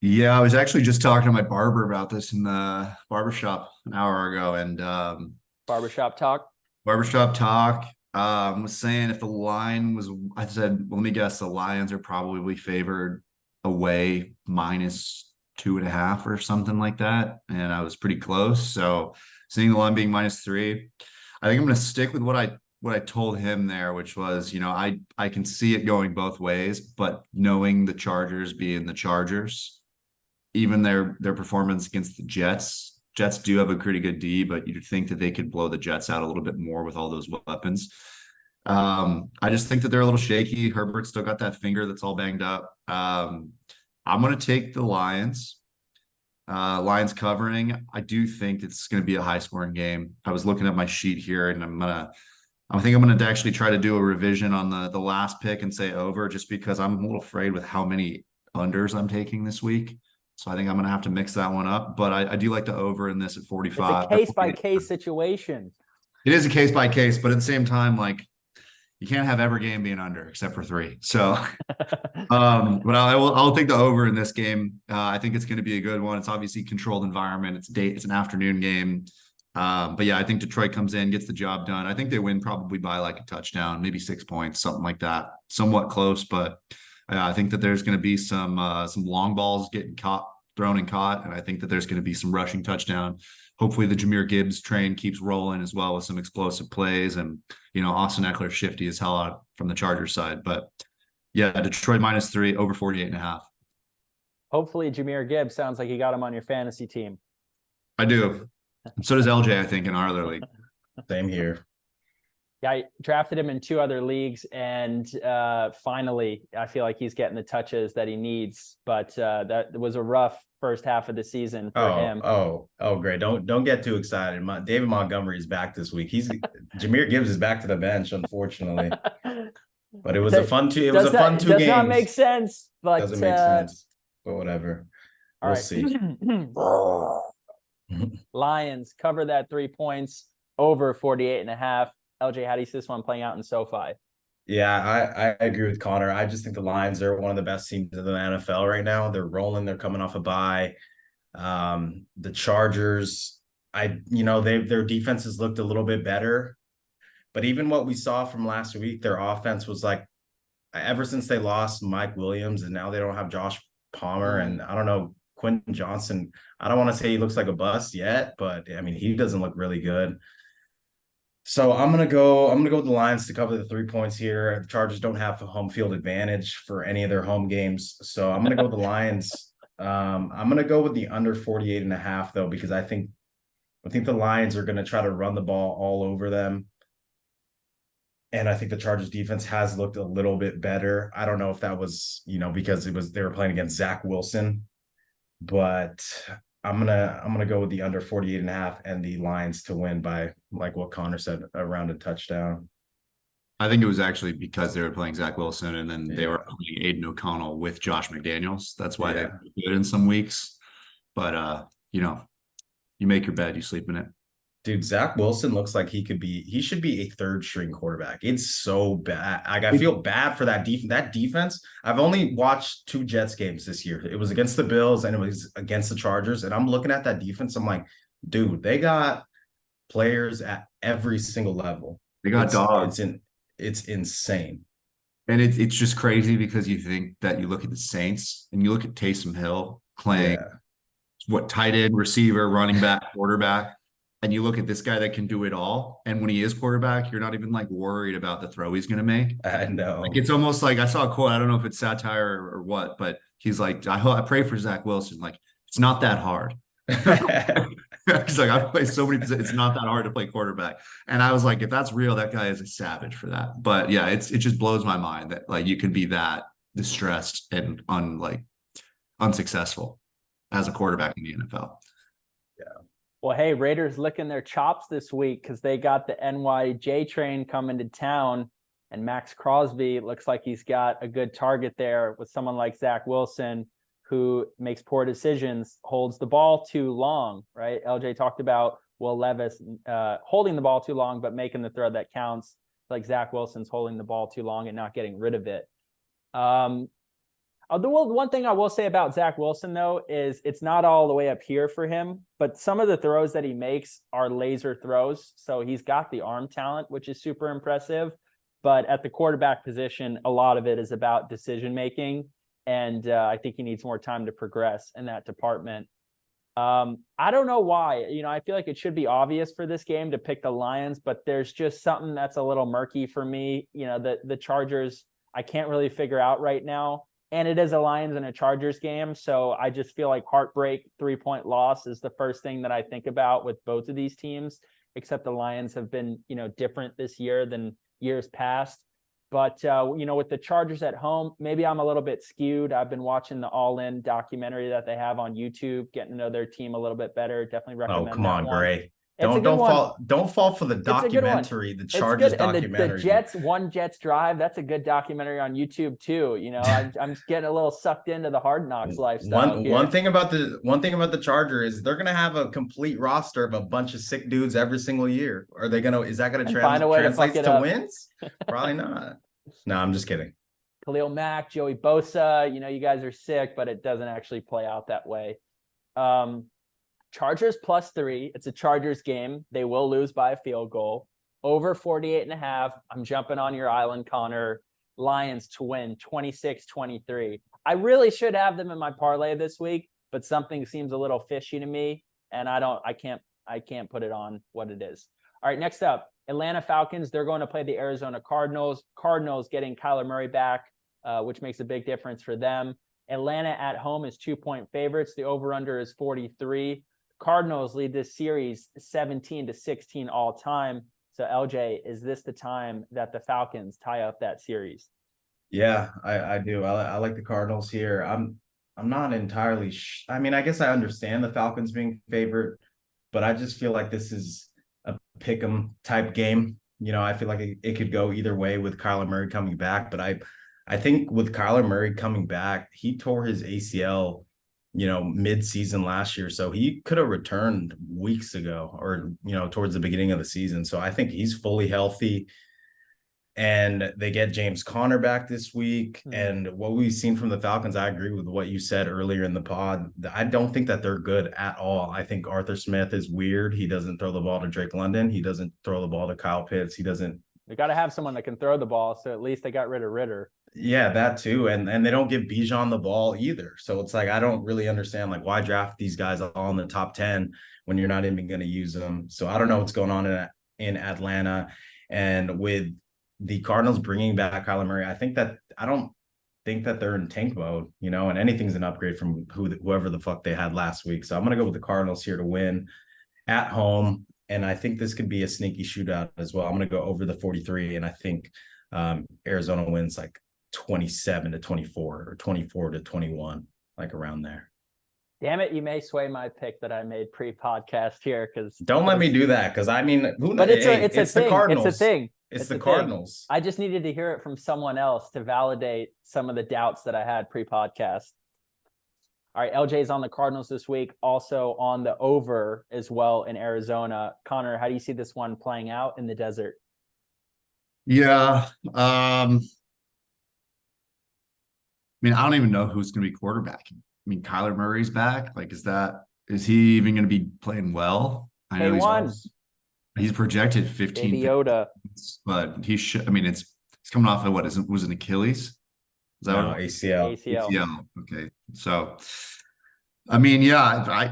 Yeah, I was actually just talking to my barber about this in the barbershop an hour ago, and Barbershop talk. Was saying if the line was, I said, well, let me guess, the Lions are probably favored away -2.5 or something like that, and I was pretty close. So seeing the line being -3, I think I'm going to stick with what I told him there, which was, I can see it going both ways, but knowing the Chargers being the Chargers, even their performance against the Jets do have a pretty good D, but you'd think that they could blow the Jets out a little bit more with all those weapons. I just think that they're a little shaky. Herbert's still got that finger that's all banged up. I'm going to take the Lions. Lions covering. I do think it's going to be a high-scoring game. I was looking at my sheet here, and I think I'm going to actually try to do a revision on the last pick and say over, just because I'm a little afraid with how many unders I'm taking this week. So I think I'm going to have to mix that one up. But I do like the over in this at 45. It's a case-by-case situation. It is a case-by-case, but at the same time, you can't have every game being under except for 3. So, but I'll take the over in this game. I think it's going to be a good one. It's obviously a controlled environment. It's an afternoon game. But yeah, I think Detroit comes in, gets the job done. I think they win probably by a touchdown, maybe 6 points, something like that. Somewhat close, but I think that there's going to be some long balls getting thrown and caught, and I think that there's going to be some rushing touchdown. Hopefully the Jahmyr Gibbs train keeps rolling as well with some explosive plays, and Austin Eckler shifty as hell out from the Chargers side. But yeah, Detroit -3, over 48.5. Hopefully Jahmyr Gibbs sounds like you got him on your fantasy team. I do. So does LJ, I think, in our other league. Same here. Yeah, I drafted him in 2 other leagues, and finally, I feel like he's getting the touches that he needs. But that was a rough first half of the season for him. Oh, great! Don't get too excited. David Montgomery is back this week. Jahmyr Gibbs is back to the bench, unfortunately. But it was a fun 2 games. Does not make sense, but doesn't make sense. But whatever. We'll see. Lions cover that 3 points, over 48.5. LJ, how do you see this one playing out in SoFi? Yeah, I agree with Connor. I just think the Lions are one of the best teams in the NFL right now. They're rolling. They're coming off a bye. The Chargers, their defenses looked a little bit better. But even what we saw from last week, their offense was ever since they lost Mike Williams and now they don't have Josh Palmer and I don't know, Quentin Johnson. I don't want to say he looks like a bust yet, but I mean, he doesn't look really good. So I'm gonna go with the Lions to cover the 3 points here. The Chargers don't have a home field advantage for any of their home games. So I'm gonna go with the Lions. I'm gonna go with the under 48.5 though, because I think the Lions are gonna try to run the ball all over them. And I think the Chargers defense has looked a little bit better. I don't know if that was, because they were playing against Zach Wilson, but I'm gonna go with the under 48.5 and the Lions to win by, like what Connor said, around a touchdown. I think it was actually because they were playing Zach Wilson and then they were playing Aiden O'Connell with Josh McDaniels. That's why they're good in some weeks. But you make your bed, you sleep in it. Dude, Zach Wilson looks like he should be a third string quarterback. It's so bad. Like, I feel bad for that defense. That defense, I've only watched 2 Jets games this year. It was against the Bills and it was against the Chargers. And I'm looking at that defense. I'm like, dude, they got players at every single level. They got dogs. It's insane. And it's just crazy because you think that you look at the Saints and you look at Taysom Hill playing tight end, receiver, running back, quarterback. And you look at this guy that can do it all. And when he is quarterback, you're not even like worried about the throw he's going to make. I know. Like, it's almost like I saw a quote. I don't know if it's satire or what, but he's like, I pray for Zach Wilson. Like, it's not that hard. He's like, I've played so many positions. It's not that hard to play quarterback. And I was like, if that's real, that guy is a savage for that. But yeah, it just blows my mind that like you can be that distressed and unsuccessful as a quarterback in the NFL. Well, hey, Raiders licking their chops this week because they got the NYJ train coming to town, and Max Crosby looks like he's got a good target there with someone like Zach Wilson, who makes poor decisions, holds the ball too long, right? LJ talked about Will Levis holding the ball too long, but making the throw that counts. Like Zach Wilson's holding the ball too long and not getting rid of it. The one thing I will say about Zach Wilson, though, is it's not all the way up here for him, but some of the throws that he makes are laser throws. So he's got the arm talent, which is super impressive. But at the quarterback position, a lot of it is about decision-making. And I think he needs more time to progress in that department. I don't know why. I feel like it should be obvious for this game to pick the Lions, but there's just something that's a little murky for me. The Chargers, I can't really figure out right now. And it is a Lions and a Chargers game. So I just feel like heartbreak 3-point loss is the first thing that I think about with both of these teams, except the Lions have been, different this year than years past. But, with the Chargers at home, maybe I'm a little bit skewed. I've been watching the All In documentary that they have on YouTube, getting to know their team a little bit better. Definitely recommend. Oh, come on, Gray. Don't fall for the documentary, the Chargers documentary. And the Jets Drive, that's a good documentary on YouTube too. I'm just getting a little sucked into the Hard Knocks lifestyle. One thing about the Charger is they're gonna have a complete roster of a bunch of sick dudes every single year. Is that gonna translate to wins? Probably not. No, I'm just kidding. Khalil Mack, Joey Bosa, you guys are sick, but it doesn't actually play out that way. Chargers +3. It's a Chargers game. They will lose by a field goal. Over 48.5. I'm jumping on your island, Connor. Lions to win 26-23. I really should have them in my parlay this week, but something seems a little fishy to me, and I can't put it on what it is. All right, next up, Atlanta Falcons. They're going to play the Arizona Cardinals. Cardinals getting Kyler Murray back, which makes a big difference for them. Atlanta at home is 2-point favorites. The over-under is 43. Cardinals lead this series 17-16 all time. So LJ, is this the time that the Falcons tie up that series? Yeah, I do. I like the Cardinals here. I'm not entirely. I mean, I guess I understand the Falcons being favored, but I just feel like this is a pick 'em type game. I feel like it could go either way with Kyler Murray coming back, but I think with Kyler Murray coming back, he tore his ACL mid-season last year. So he could have returned weeks ago or, towards the beginning of the season. So I think he's fully healthy. And they get James Conner back this week. Mm-hmm. And what we've seen from the Falcons, I agree with what you said earlier in the pod. I don't think that they're good at all. I think Arthur Smith is weird. He doesn't throw the ball to Drake London. He doesn't throw the ball to Kyle Pitts. He doesn't They got to have someone that can throw the ball. So at least they got rid of Ritter. Yeah, that too. And they don't give Bijan the ball either. So it's like I don't really understand like why draft these guys all in the top 10 when you're not even going to use them. So I don't know what's going on in Atlanta. And with the Cardinals bringing back Kyler Murray, I don't think that they're in tank mode, and anything's an upgrade from whoever the fuck they had last week. So I'm going to go with the Cardinals here to win at home. And I think this could be a sneaky shootout as well. I'm going to go over the 43. And I think Arizona wins like 27-24 or 24-21, like around there. Damn it, you may sway my pick that I made pre-podcast here because don't let me do that because I mean, but it's the Cardinals. It's a thing. It's the Cardinals. I just needed to hear it from someone else to validate some of the doubts that I had pre-podcast. All right, LJ's on the Cardinals this week, also on the over as well in Arizona. Connor, how do you see this one playing out in the desert? Yeah. I mean, I don't even know who's going to be quarterbacking. I mean, Kyler Murray's back. Like, is he even going to be playing well? I know he's projected 15, Baby Yoda, but he should. I mean, it's coming off of what was an Achilles? Is that no, ACL? ACL. Okay, so I mean, yeah,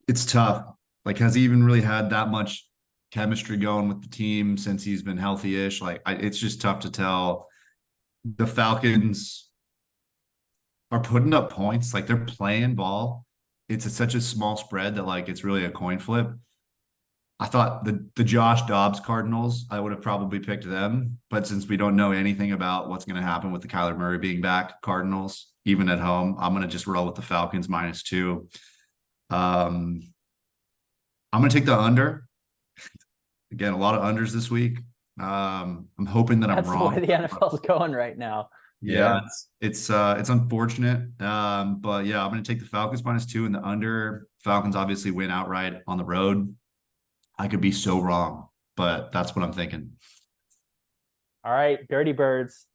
it's tough. Like, has he even really had that much chemistry going with the team since he's been healthy-ish? Like, it's just tough to tell. The Falcons are putting up points, like they're playing ball. It's such a small spread that like it's really a coin flip. I thought the Josh Dobbs Cardinals, I would have probably picked them, but since we don't know anything about what's going to happen with the Kyler Murray being back, Cardinals, even at home, I'm going to just roll with the Falcons -2. I'm going to take the under. Again, a lot of unders this week. I'm hoping that I'm wrong. That's the way the NFL's going right now. Yeah, it's unfortunate. But yeah, I'm going to take the Falcons -2 and the under. Falcons obviously win outright on the road. I could be so wrong, but that's what I'm thinking. All right, Dirty Birds.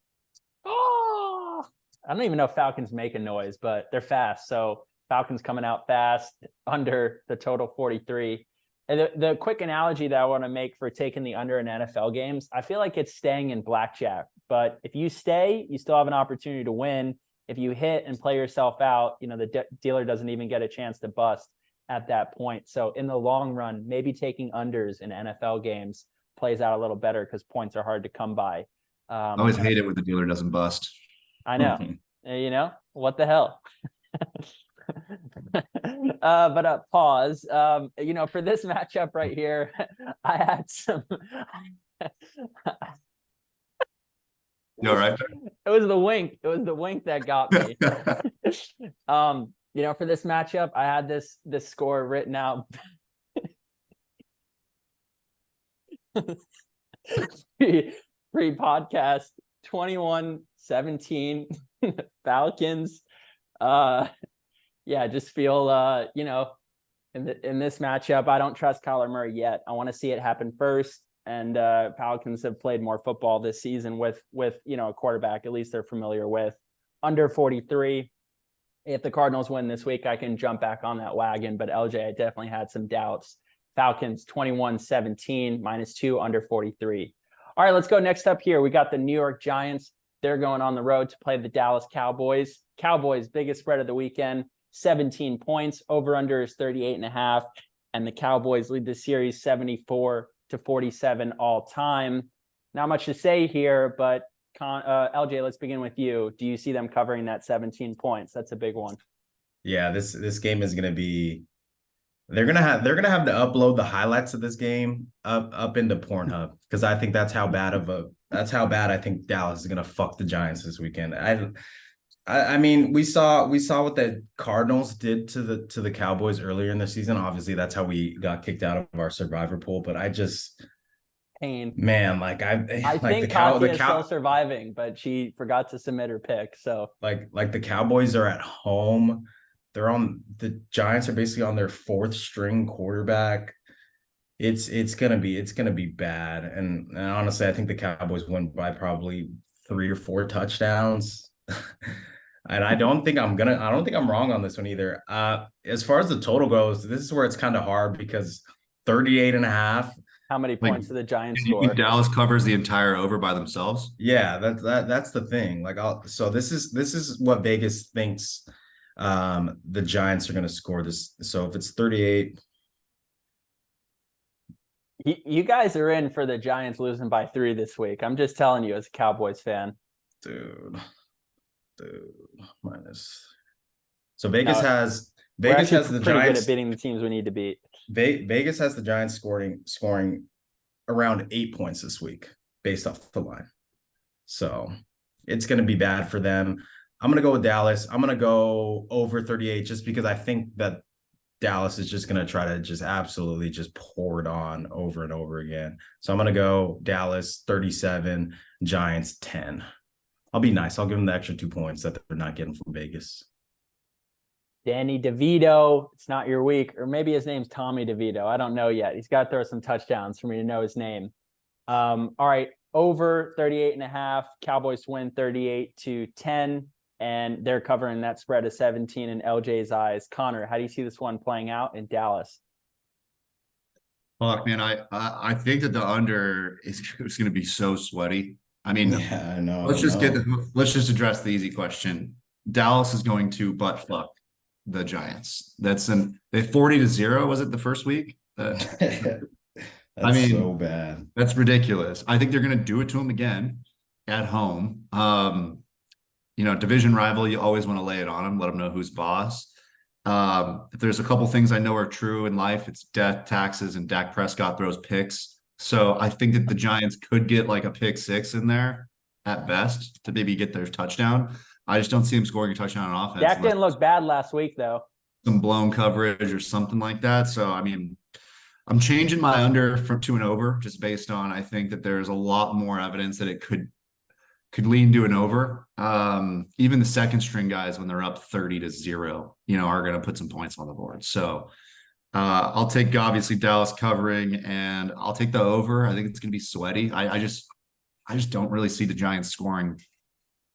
Oh, I don't even know if Falcons make a noise, but they're fast. So Falcons coming out fast under the total 43. And the quick analogy that I want to make for taking the under in NFL games, I feel like it's staying in blackjack. But if you stay, you still have an opportunity to win. If you hit and play yourself out, the dealer doesn't even get a chance to bust at that point. So in the long run, maybe taking unders in NFL games plays out a little better because points are hard to come by. I always hate it when the dealer doesn't bust. I know. What the hell? But pause. For this matchup right here, I had some. You all right? It was the wink. It was the wink that got me. For this matchup, I had this score written out. Pre-podcast 21-17 Falcons. Just feel in this matchup, I don't trust Kyler Murray yet. I want to see it happen first. And Falcons have played more football this season with a quarterback at least they're familiar with. Under 43. If the Cardinals win this week, I can jump back on that wagon. But LJ, I definitely had some doubts. Falcons 21-17 -2 under 43. All right, let's go next up here. We got the New York Giants. They're going on the road to play the Dallas Cowboys. Cowboys, biggest spread of the weekend, 17 points. Over-under is 38.5. And the Cowboys lead the series 74-47 all time. Not much to say here, but LJ, let's begin with you. Do you see them covering that 17 points? That's a big one. Yeah, this game is going to be. They're gonna have to upload the highlights of this game up into Pornhub because I think that's how bad I think Dallas is gonna fuck the Giants this weekend. I mean, we saw what the Cardinals did to the Cowboys earlier in the season. Obviously, that's how we got kicked out of our survivor pool. But I just pain, man. I think Katya is still surviving, but she forgot to submit her pick. So like the Cowboys are at home. The Giants are basically on their fourth string quarterback. It's gonna be bad. And honestly, I think the Cowboys win by probably 3 or 4 touchdowns. And I don't think I'm wrong on this one either. As far as the total goes, this is where it's kind of hard because 38.5. How many Like, points did the Giants and you think score? Dallas covers the entire over by themselves? Yeah, that's the thing. Like, so this is what Vegas thinks the Giants are going to score this. So if it's 38, You guys are in for the Giants losing by 3 this week. I'm just telling you as a Cowboys fan. dude, minus. So Vegas No, has we're Vegas actually has the pretty good Giants. at beating the teams we need to beat. Vegas has the Giants scoring around 8 points this week based off the line. So it's going to be bad for them. I'm going to go with Dallas. I'm going to go over 38 just because I think that Dallas is just going to try to just absolutely just pour it on over and over again. So I'm going to go Dallas 37, Giants 10. I'll be nice. I'll give them the extra 2 points that they're not getting from Vegas. Danny DeVito, it's not your week. Or maybe his name's Tommy DeVito. I don't know yet. He's got to throw some touchdowns for me to know his name. All right. Over 38.5. Cowboys win 38-10. And they're covering that spread of 17 in LJ's eyes. Connor, how do you see this one playing out in Dallas? Fuck, man, I think that the under is going to be so sweaty. I mean, Yeah, I know. let's just address the easy question. Dallas is going to butt fuck the Giants. They 40-0, was it the first week? That's so bad. That's ridiculous. I think they're going to do it to them again at home. Division rival, you always want to lay it on them, let them know who's boss. If there's a couple things I know are true in life, it's death, taxes, and Dak Prescott throws picks. So I think that the Giants could get like a pick 6 in there at best to maybe get their touchdown. I just don't see him scoring a touchdown on offense. Dak didn't look bad last week, though. Some blown coverage or something like that. So, I mean, I'm changing my under to an over just based on, I think that there's a lot more evidence that it could lean to an over. Even the second string guys, when they're up 30-0, are going to put some points on the board. So I'll take obviously Dallas covering, and I'll take the over. I think it's going to be sweaty. I just don't really see the Giants scoring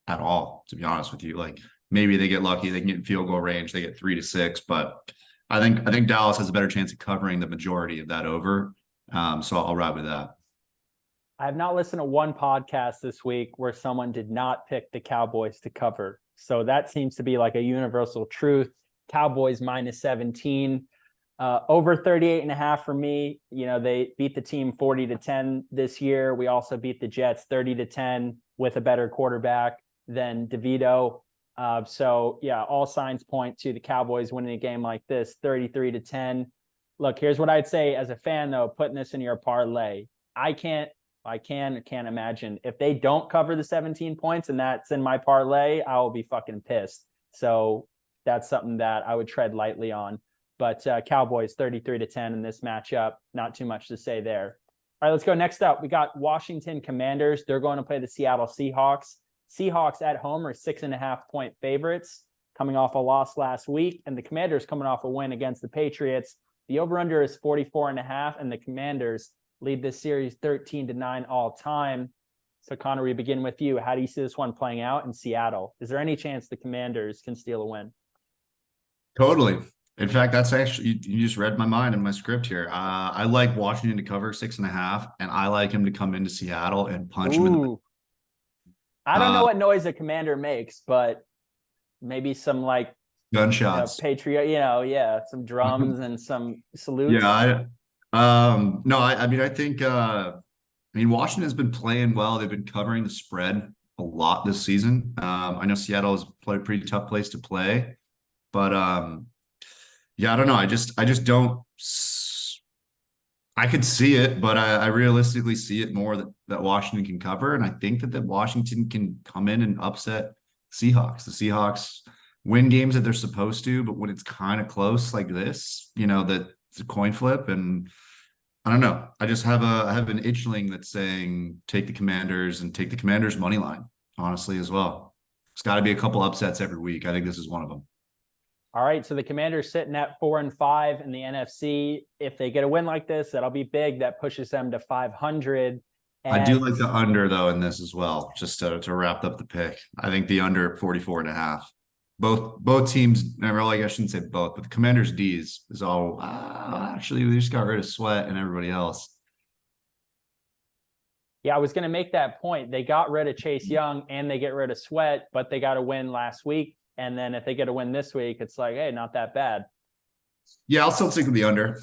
at all, to be honest with you. Like, maybe they get lucky, they can get in field goal range, they get 3-6, but I think Dallas has a better chance of covering the majority of that over. So I'll ride with that. I have not listened to one podcast this week where someone did not pick the Cowboys to cover. So that seems to be like a universal truth. Cowboys minus 17, over 38.5 for me. They beat the team 40-10 this year. We also beat the Jets 30-10 with a better quarterback than DeVito. So yeah, all signs point to the Cowboys winning a game like this, 33-10. Look, here's what I'd say as a fan, though, putting this in your parlay. I can't imagine if they don't cover the 17 points and that's in my parlay, I will be fucking pissed. So that's something that I would tread lightly on. But Cowboys 33-10 in this matchup, not too much to say there. All right, let's go next up. We got Washington Commanders. They're going to play the Seattle Seahawks. Seahawks at home are 6.5-point favorites coming off a loss last week, and the Commanders coming off a win against the Patriots. The over-under is 44.5, and the Commanders lead this series 13-9 all time. So Connor, we begin with you. How do you see this one playing out in Seattle? Is there any chance the Commanders can steal a win? Totally. In fact, that's actually, you just read my mind in my script here. I like Washington to cover 6.5, and I like him to come into Seattle and punch him in the. I don't know what noise a commander makes, but maybe some like gunshots, Patriot, some drums and some salutes. Yeah, I think Washington's been playing well. They've been covering the spread a lot this season. I know Seattle is a pretty tough place to play, but I don't know. I just don't. I could see it, but I realistically see it more that Washington can cover, and I think that Washington can come in and upset Seahawks. The Seahawks win games that they're supposed to, but when it's kind of close like this, that it's a coin flip, and I don't know. I have an itchling that's saying take the Commanders and take the Commanders money line, honestly, as well. It's got to be a couple upsets every week. I think this is one of them. All right, so the Commanders sitting at 4-5 in the NFC. If they get a win like this, that'll be big. That pushes them to 500. I do like the under, though, in this as well, just to wrap up the pick. I think the under at 44.5. Both teams, I shouldn't say both, but the Commanders' D's is all, actually, we just got rid of Sweat and everybody else. Yeah, I was going to make that point. They got rid of Chase Young and they get rid of Sweat, but they got a win last week. And then if they get a win this week, it's like, hey, not that bad. Yeah, I'll still stick with the under.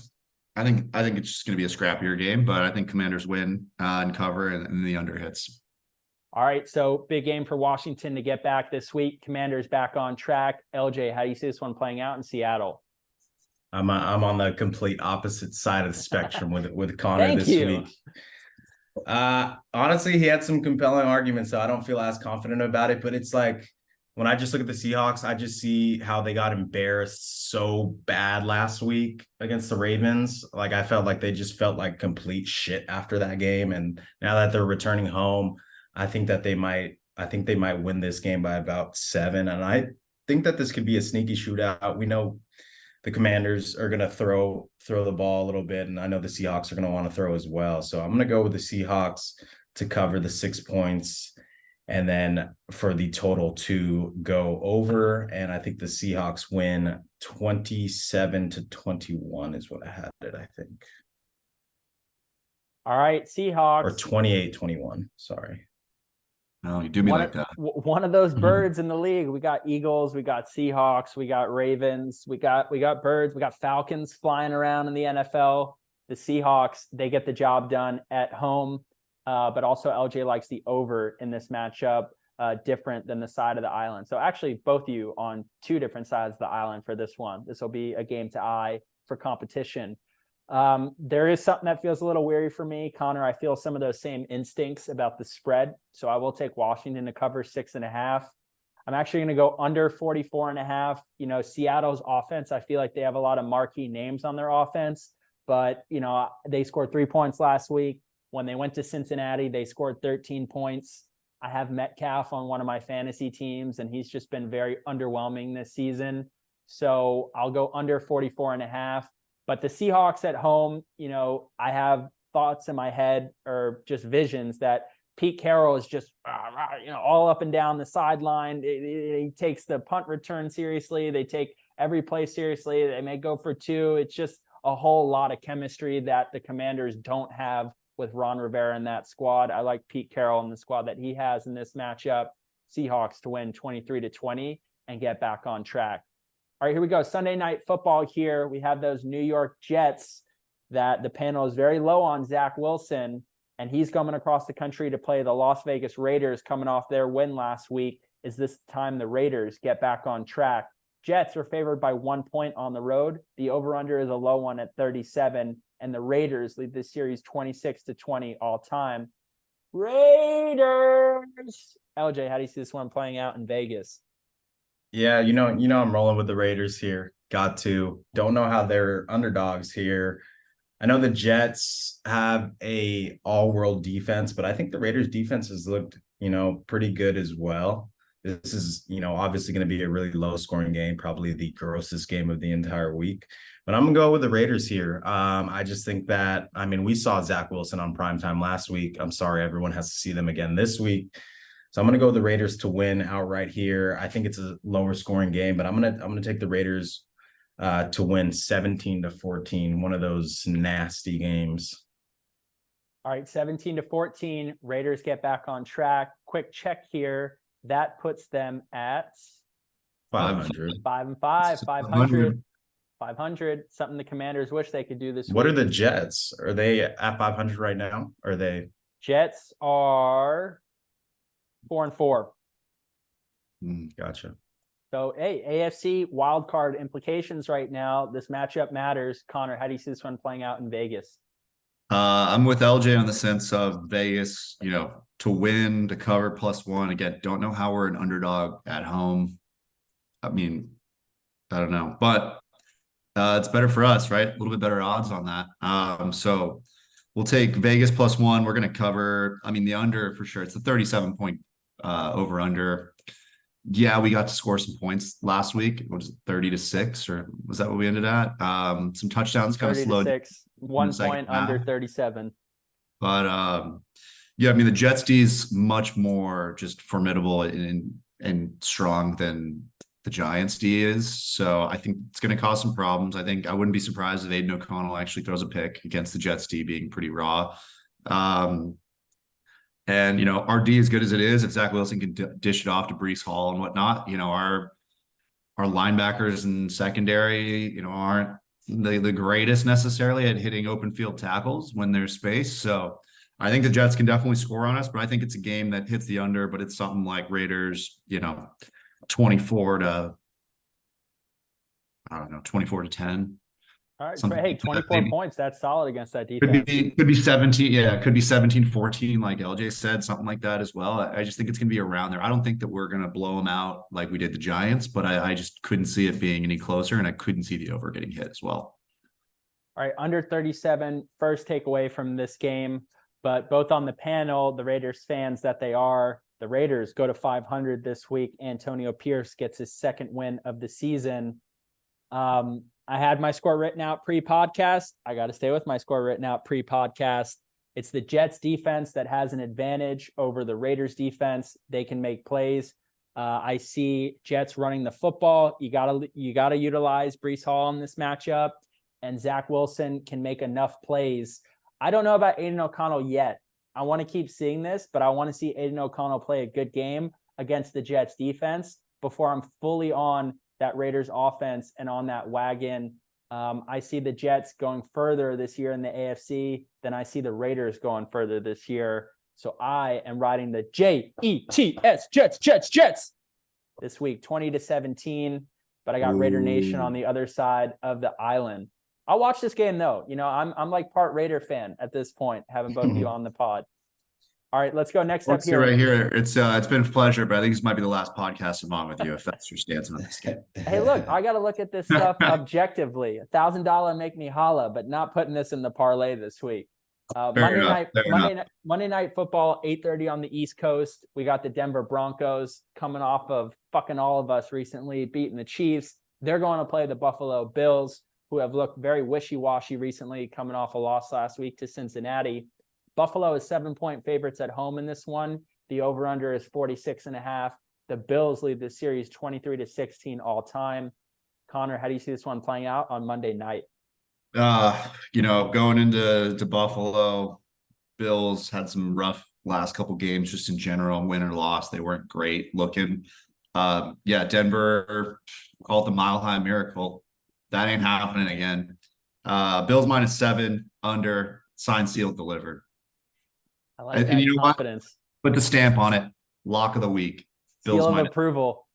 I think it's just going to be a scrappier game, but I think Commanders win and cover, and the under hits. All right, so big game for Washington to get back this week. Commanders back on track. LJ, how do you see this one playing out in Seattle? I'm on the complete opposite side of the spectrum with Connor Thank this you. week. Honestly, he had some compelling arguments, so I don't feel as confident about it. But it's like when I just look at the Seahawks, I just see how they got embarrassed so bad last week against the Ravens. Like I felt like they just felt like complete shit after that game. And now that they're returning home, I think they might win this game by about 7. And I think that this could be a sneaky shootout. We know the Commanders are going to throw the ball a little bit, and I know the Seahawks are going to want to throw as well. So I'm going to go with the Seahawks to cover the 6 points, and then for the total to go over. And I think the Seahawks win 27-21 is what I had it, I think. All right, Seahawks. Or 28-21, sorry. Oh, you do me like that. One of those birds in the league. We got Eagles, we got Seahawks, we got Ravens, we got birds, we got Falcons flying around in the NFL. The Seahawks, they get the job done at home, but also LJ likes the over in this matchup, different than the side of the island. So actually, both of you on 2 different sides of the island for this one. This will be a game to eye for competition. There is something that feels a little weary for me, Connor. I feel some of those same instincts about the spread. So I will take Washington to cover 6.5. I'm actually going to go under 44.5. You know, Seattle's offense, I feel like they have a lot of marquee names on their offense, but you know, they scored 3 points last week. When they went to Cincinnati, they scored 13 points. I have Metcalf on one of my fantasy teams, and he's just been very underwhelming this season. So I'll go under 44.5. But the Seahawks at home, you know, I have thoughts in my head or just visions that Pete Carroll is just, you know, all up and down the sideline. He takes the punt return seriously. They take every play seriously. They may go for 2. It's just a whole lot of chemistry that the Commanders don't have with Ron Rivera in that squad. I like Pete Carroll and the squad that he has in this matchup. Seahawks to win 23-20 and get back on track. All right, here we go. Sunday night football here. We have those New York Jets that the panel is very low on Zach Wilson, and he's coming across the country to play the Las Vegas Raiders coming off their win last week. Is this time the Raiders get back on track? Jets are favored by 1 point on the road. The over-under is a low one at 37, and the Raiders lead this series 26-20 all time. Raiders! LJ, how do you see this one playing out in Vegas? Yeah, you know, I'm rolling with the Raiders here. Got to. Don't know how they're underdogs here. I know the Jets have a all-world defense, but I think the Raiders defense has looked, you know, pretty good as well. This is, you know, obviously going to be a really low-scoring game, probably the grossest game of the entire week. But I'm going to go with the Raiders here. I just think that, I mean, we saw Zach Wilson on primetime last week. I'm sorry, everyone has to see them again this week. So I'm going to go with the Raiders to win outright here. I think it's a lower scoring game, but I'm going to take the Raiders to win 17-14, one of those nasty games. All right, 17-14, Raiders get back on track. Quick check here. That puts them at 500. 5-5, 500. 500, something the Commanders wish they could do this What week. are the Jets? Are they at 500 right now? Are they? Jets are 4-4. Gotcha. So, hey, AFC wildcard implications right now. This matchup matters. Connor, how do you see this one playing out in Vegas? I'm with LJ on the sense of Vegas, you know, to win, to cover +1. Again, don't know how we're an underdog at home. I mean, I don't know, but it's better for us, right? A little bit better odds on that. So we'll take Vegas +1. We're going to cover, I mean, the under for sure. It's a 37-point over under. Yeah, we got to score some points last week. What was it, 30-6, or was that what we ended at? Some touchdowns kind of slowed. 30-6, 1 point under 37. But yeah, I mean, the Jets D is much more just formidable and strong than the Giants D is. So I think it's going to cause some problems. I think I wouldn't be surprised if Aiden O'Connell actually throws a pick against the Jets D being pretty raw. And, our D, as good as it is, if Zach Wilson can dish it off to Breece Hall and whatnot, our linebackers and secondary, aren't the greatest necessarily at hitting open field tackles when there's space. So I think the Jets can definitely score on us, but I think it's a game that hits the under, but it's something like Raiders, 24 to, I don't know, 24 to 10. All right. Something Hey, like that, 24 maybe. points. That's solid against that Could defense. be 17. Yeah, it could be 17-14, like LJ said, something like that as well. I just think it's going to be around there. I don't think that we're going to blow them out like we did the Giants, but I just couldn't see it being any closer, and I couldn't see the over getting hit as well. All right, under 37, first takeaway from this game, but both on the panel, the Raiders fans that they are, the Raiders go to 500 this week. Antonio Pierce gets his second win of the season. I had my score written out pre-podcast. I got to stay with my score written out pre-podcast. It's the Jets defense that has an advantage over the Raiders defense. They can make plays. I see Jets running the football. You gotta utilize Breece Hall in this matchup, and Zach Wilson can make enough plays. I don't know about Aiden O'Connell yet. I want to keep seeing this, but I want to see Aiden O'Connell play a good game against the Jets defense before I'm fully on that Raiders offense and on that wagon. I see the Jets going further this year in the AFC than I see the Raiders going further this year. So I am riding the Jets, Jets this week, 20-17. But I got Raider Nation on the other side of the island. I'll watch this game though. I'm like part Raider fan at this point, having both of you on the pod. All right, let's go next up here. Right here. It's been a pleasure, but I think this might be the last podcast I'm on with you, if that's your stance on this game. Hey, look, I got to look at this stuff objectively. $1,000 make me holla, but not putting this in the parlay this week. Monday night football, 8:30 on the East Coast. We got the Denver Broncos coming off of fucking all of us recently, beating the Chiefs. They're going to play the Buffalo Bills, who have looked very wishy-washy recently, coming off a loss last week to Cincinnati. Buffalo is 7-point favorites at home in this one. The over-under is 46.5. The Bills lead the series 23-16 all time. Connor, how do you see this one playing out on Monday night? Going into Buffalo, Bills had some rough last couple games just in general, win or loss. They weren't great looking. Denver, call it the Mile High Miracle. That ain't happening again. Bills -7, under, signed, sealed, delivered. I like that confidence. Put the stamp on it. Lock of the week. Bills seal of approval.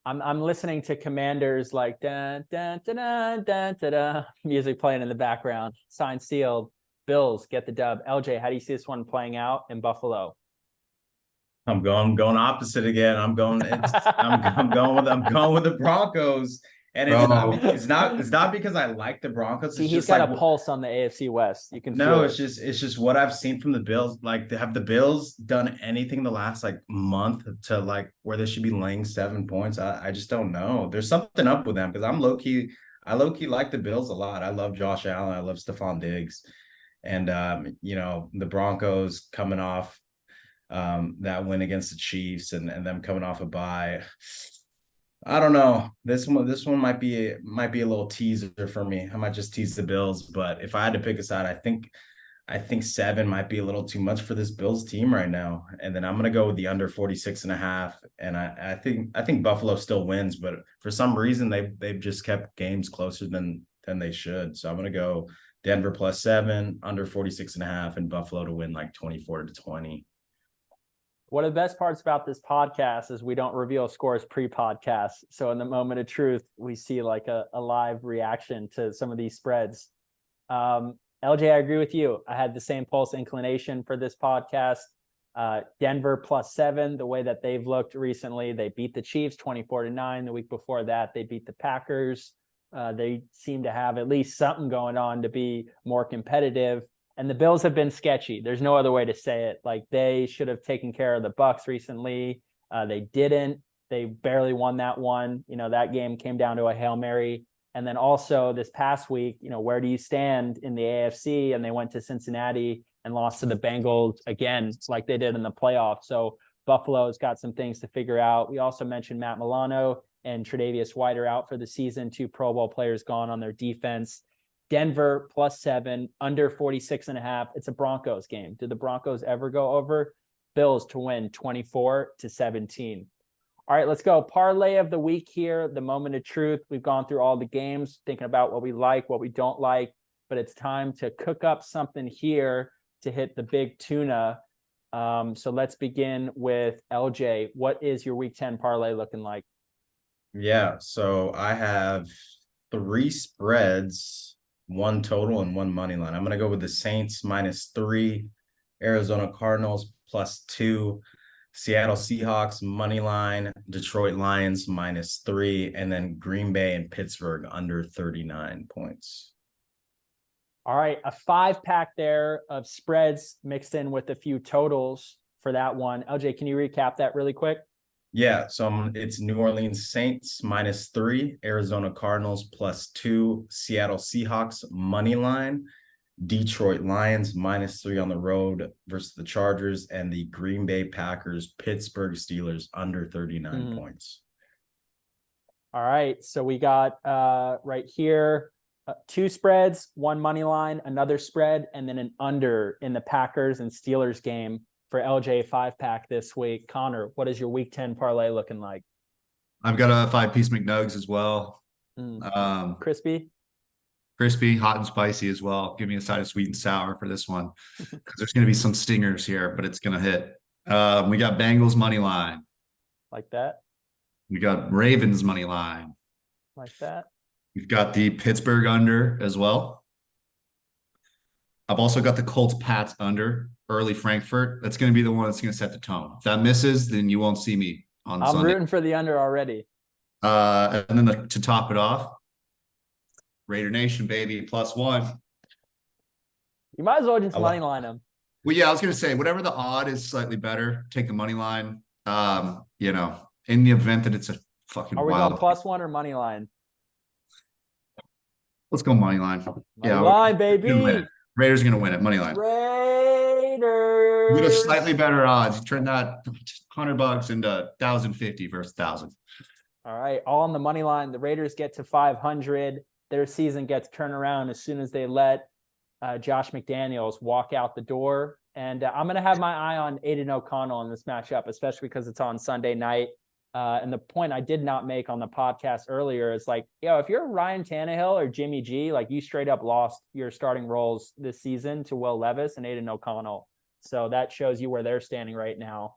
I'm listening to Commanders like dun, dun, dun, dun, dun, dun, dun, music playing in the background. Signed, sealed. Bills get the dub. LJ, how do you see this one playing out in Buffalo? I'm going opposite again. I'm going with the Broncos. And it's not because I like the Broncos. See, he's got a pulse on the AFC West. You can feel it's just what I've seen from the Bills. Like, have the Bills done anything the last month to where they should be laying 7 points? I just don't know. There's something up with them, because I low key like the Bills a lot. I love Josh Allen. I love Stephon Diggs, and the Broncos coming off that win against the Chiefs and them coming off a bye. I don't know. This one might be a little teaser for me. I might just tease the Bills, but if I had to pick a side, I think 7 might be a little too much for this Bills team right now. And then I'm gonna go with the under 46.5. And I think Buffalo still wins, but for some reason they've just kept games closer than they should. So I'm gonna go Denver +7, under 46.5, and Buffalo to win 24-20. One of the best parts about this podcast is we don't reveal scores pre-podcast. So in the moment of truth, we see a live reaction to some of these spreads. LJ, I agree with you. I had the same pulse inclination for this podcast. Denver +7, the way that they've looked recently. They beat the Chiefs 24-9. The week before that, they beat the Packers. They seem to have at least something going on to be more competitive. And the Bills have been sketchy. There's no other way to say it. They should have taken care of the Bucs recently. They didn't. They barely won that one. That game came down to a Hail Mary. And then also this past week, where do you stand in the AFC? And they went to Cincinnati and lost to the Bengals again, like they did in the playoffs. So Buffalo's got some things to figure out. We also mentioned Matt Milano and Tre'Davious White are out for the season. 2 Pro Bowl players gone on their defense. Denver +7, under 46.5. It's a Broncos game. Did the Broncos ever go over? Bills to win 24-17. All right, let's go. Parlay of the week here, the moment of truth. We've gone through all the games, thinking about what we like, what we don't like, but it's time to cook up something here to hit the big tuna. So let's begin with LJ. What is your week 10 parlay looking like? Yeah, so I have 3 spreads, 1 total and 1 money line. I'm going to go with the Saints -3, Arizona Cardinals +2, Seattle Seahawks money line, Detroit Lions -3, and then Green Bay and Pittsburgh under 39 points. All right, a 5-pack there of spreads mixed in with a few totals for that one. LJ, can you recap that really quick? Yeah, so it's New Orleans Saints -3, Arizona Cardinals +2, Seattle Seahawks money line, Detroit Lions -3 on the road versus the Chargers, and the Green Bay Packers, Pittsburgh Steelers under 39 points. All right, so we got right here 2 spreads, 1 money line, another spread, and then an under in the Packers and Steelers game for LJ 5-pack this week. Connor, what is your week 10 parlay looking like? I've got a 5-piece McNuggets as well. Crispy, hot and spicy as well. Give me a side of sweet and sour for this one because there's going to be some stingers here, but it's going to hit. We got Bengals money line. Like that. We got Ravens money line. Like that. We've got the Pittsburgh under as well. I've also got the Colts Pats under, early Frankfurt. That's going to be the one that's going to set the tone. If that misses, then you won't see me on Sunday. I'm rooting for the under already. And then to top it off, Raider Nation, baby, +1. You might as well just money line them. Well, yeah, I was going to say, whatever the odd is slightly better, take the money line. You know, in the event that it's a fucking Are we wild. going +1 or money line? Let's go money line. Money line, baby. Raiders are going to win it. Money line. Raiders. With a slightly better odds. You turn that $100 into 1,050 versus 1,000. All right, all on the money line. The Raiders get to 500. Their season gets turned around as soon as they let Josh McDaniels walk out the door. And I'm going to have my eye on Aiden O'Connell in this matchup, especially because it's on Sunday night. And the point I did not make on the podcast earlier is like, if you're Ryan Tannehill or Jimmy G, like you straight up lost your starting roles this season to Will Levis and Aiden O'Connell. So that shows you where they're standing right now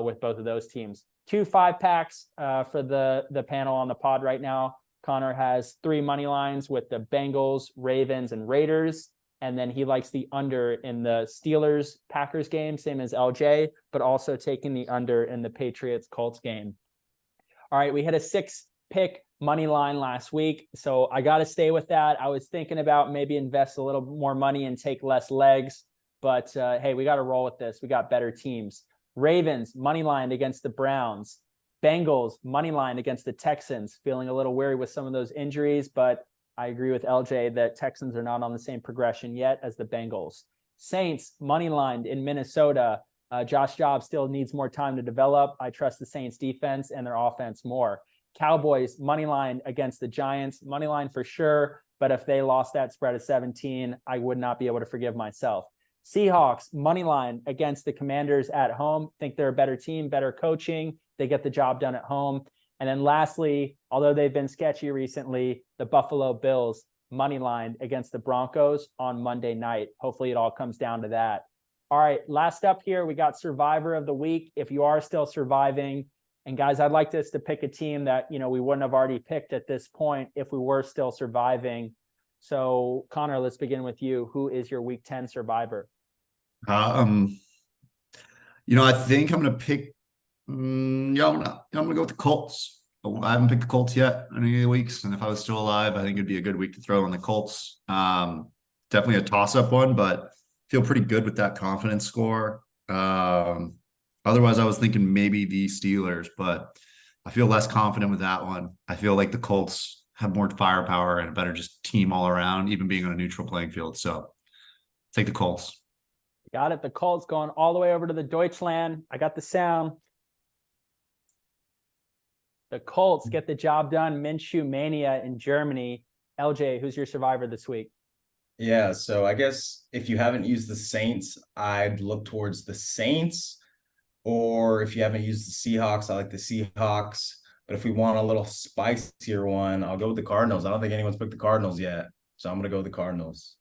with both of those teams. 2 5-packs for the panel on the pod right now. Connor has 3 money lines with the Bengals, Ravens, and Raiders. And then he likes the under in the Steelers-Packers game, same as LJ, but also taking the under in the Patriots-Colts game. All right, we had a 6-pick money line last week, so I got to stay with that. I was thinking about maybe invest a little more money and take less legs, but hey, we got to roll with this. We got better teams. Ravens, money line against the Browns. Bengals, money line against the Texans. Feeling a little weary with some of those injuries, but I agree with LJ that Texans are not on the same progression yet as the Bengals. Saints, money lined in Minnesota. Josh Jobs still needs more time to develop. I trust the Saints defense and their offense more. Cowboys, money line against the Giants. Money line for sure, but if they lost that spread of 17, I would not be able to forgive myself. Seahawks, money line against the Commanders at home. Think they're a better team, better coaching. They get the job done at home. And then lastly, although they've been sketchy recently, the Buffalo Bills money line against the Broncos on Monday night. Hopefully it all comes down to that. All right, last up here, we got Survivor of the Week. If you are still surviving, and guys, I'd like us to pick a team that, we wouldn't have already picked at this point if we were still surviving. So Connor, let's begin with you. Who is your Week 10 survivor? I think I'm going to pick I'm gonna go with the Colts. I haven't picked the Colts yet in any of the weeks, and if I was still alive, I think it'd be a good week to throw on the Colts. Definitely a toss-up one, but feel pretty good with that confidence score. Otherwise, I was thinking maybe the Steelers, but I feel less confident with that one. I feel like the Colts have more firepower and a better just team all around, even being on a neutral playing field. So take the Colts. Got it. The Colts going all the way over to the Deutschland. I got the sound. The Colts get the job done. Minshew mania in Germany. LJ, who's your survivor this week? Yeah, so I guess if you haven't used the Saints, I'd look towards the Saints. Or if you haven't used the Seahawks, I like the Seahawks. But if we want a little spicier one, I'll go with the Cardinals. I don't think anyone's picked the Cardinals yet. So I'm gonna go with the Cardinals.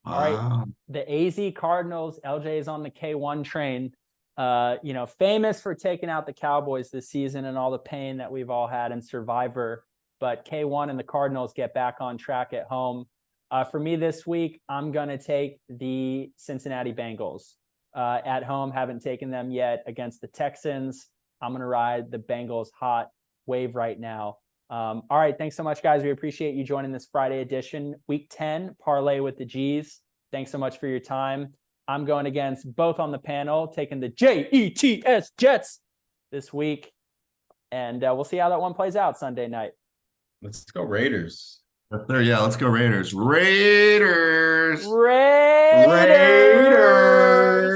All right. Wow. The AZ Cardinals, LJ is on the K1 train. Famous for taking out the Cowboys this season and all the pain that we've all had in Survivor. But K1 and the Cardinals get back on track at home. For me this week, I'm going to take the Cincinnati Bengals at home. Haven't taken them yet against the Texans. I'm going to ride the Bengals hot wave right now. All right. Thanks so much, guys. We appreciate you joining this Friday edition. Week 10, Parlay with the G's. Thanks so much for your time. I'm going against both on the panel, taking the JETS Jets this week. And we'll see how that one plays out Sunday night. Let's go Raiders. There, yeah, let's go Raiders. Raiders. Raiders.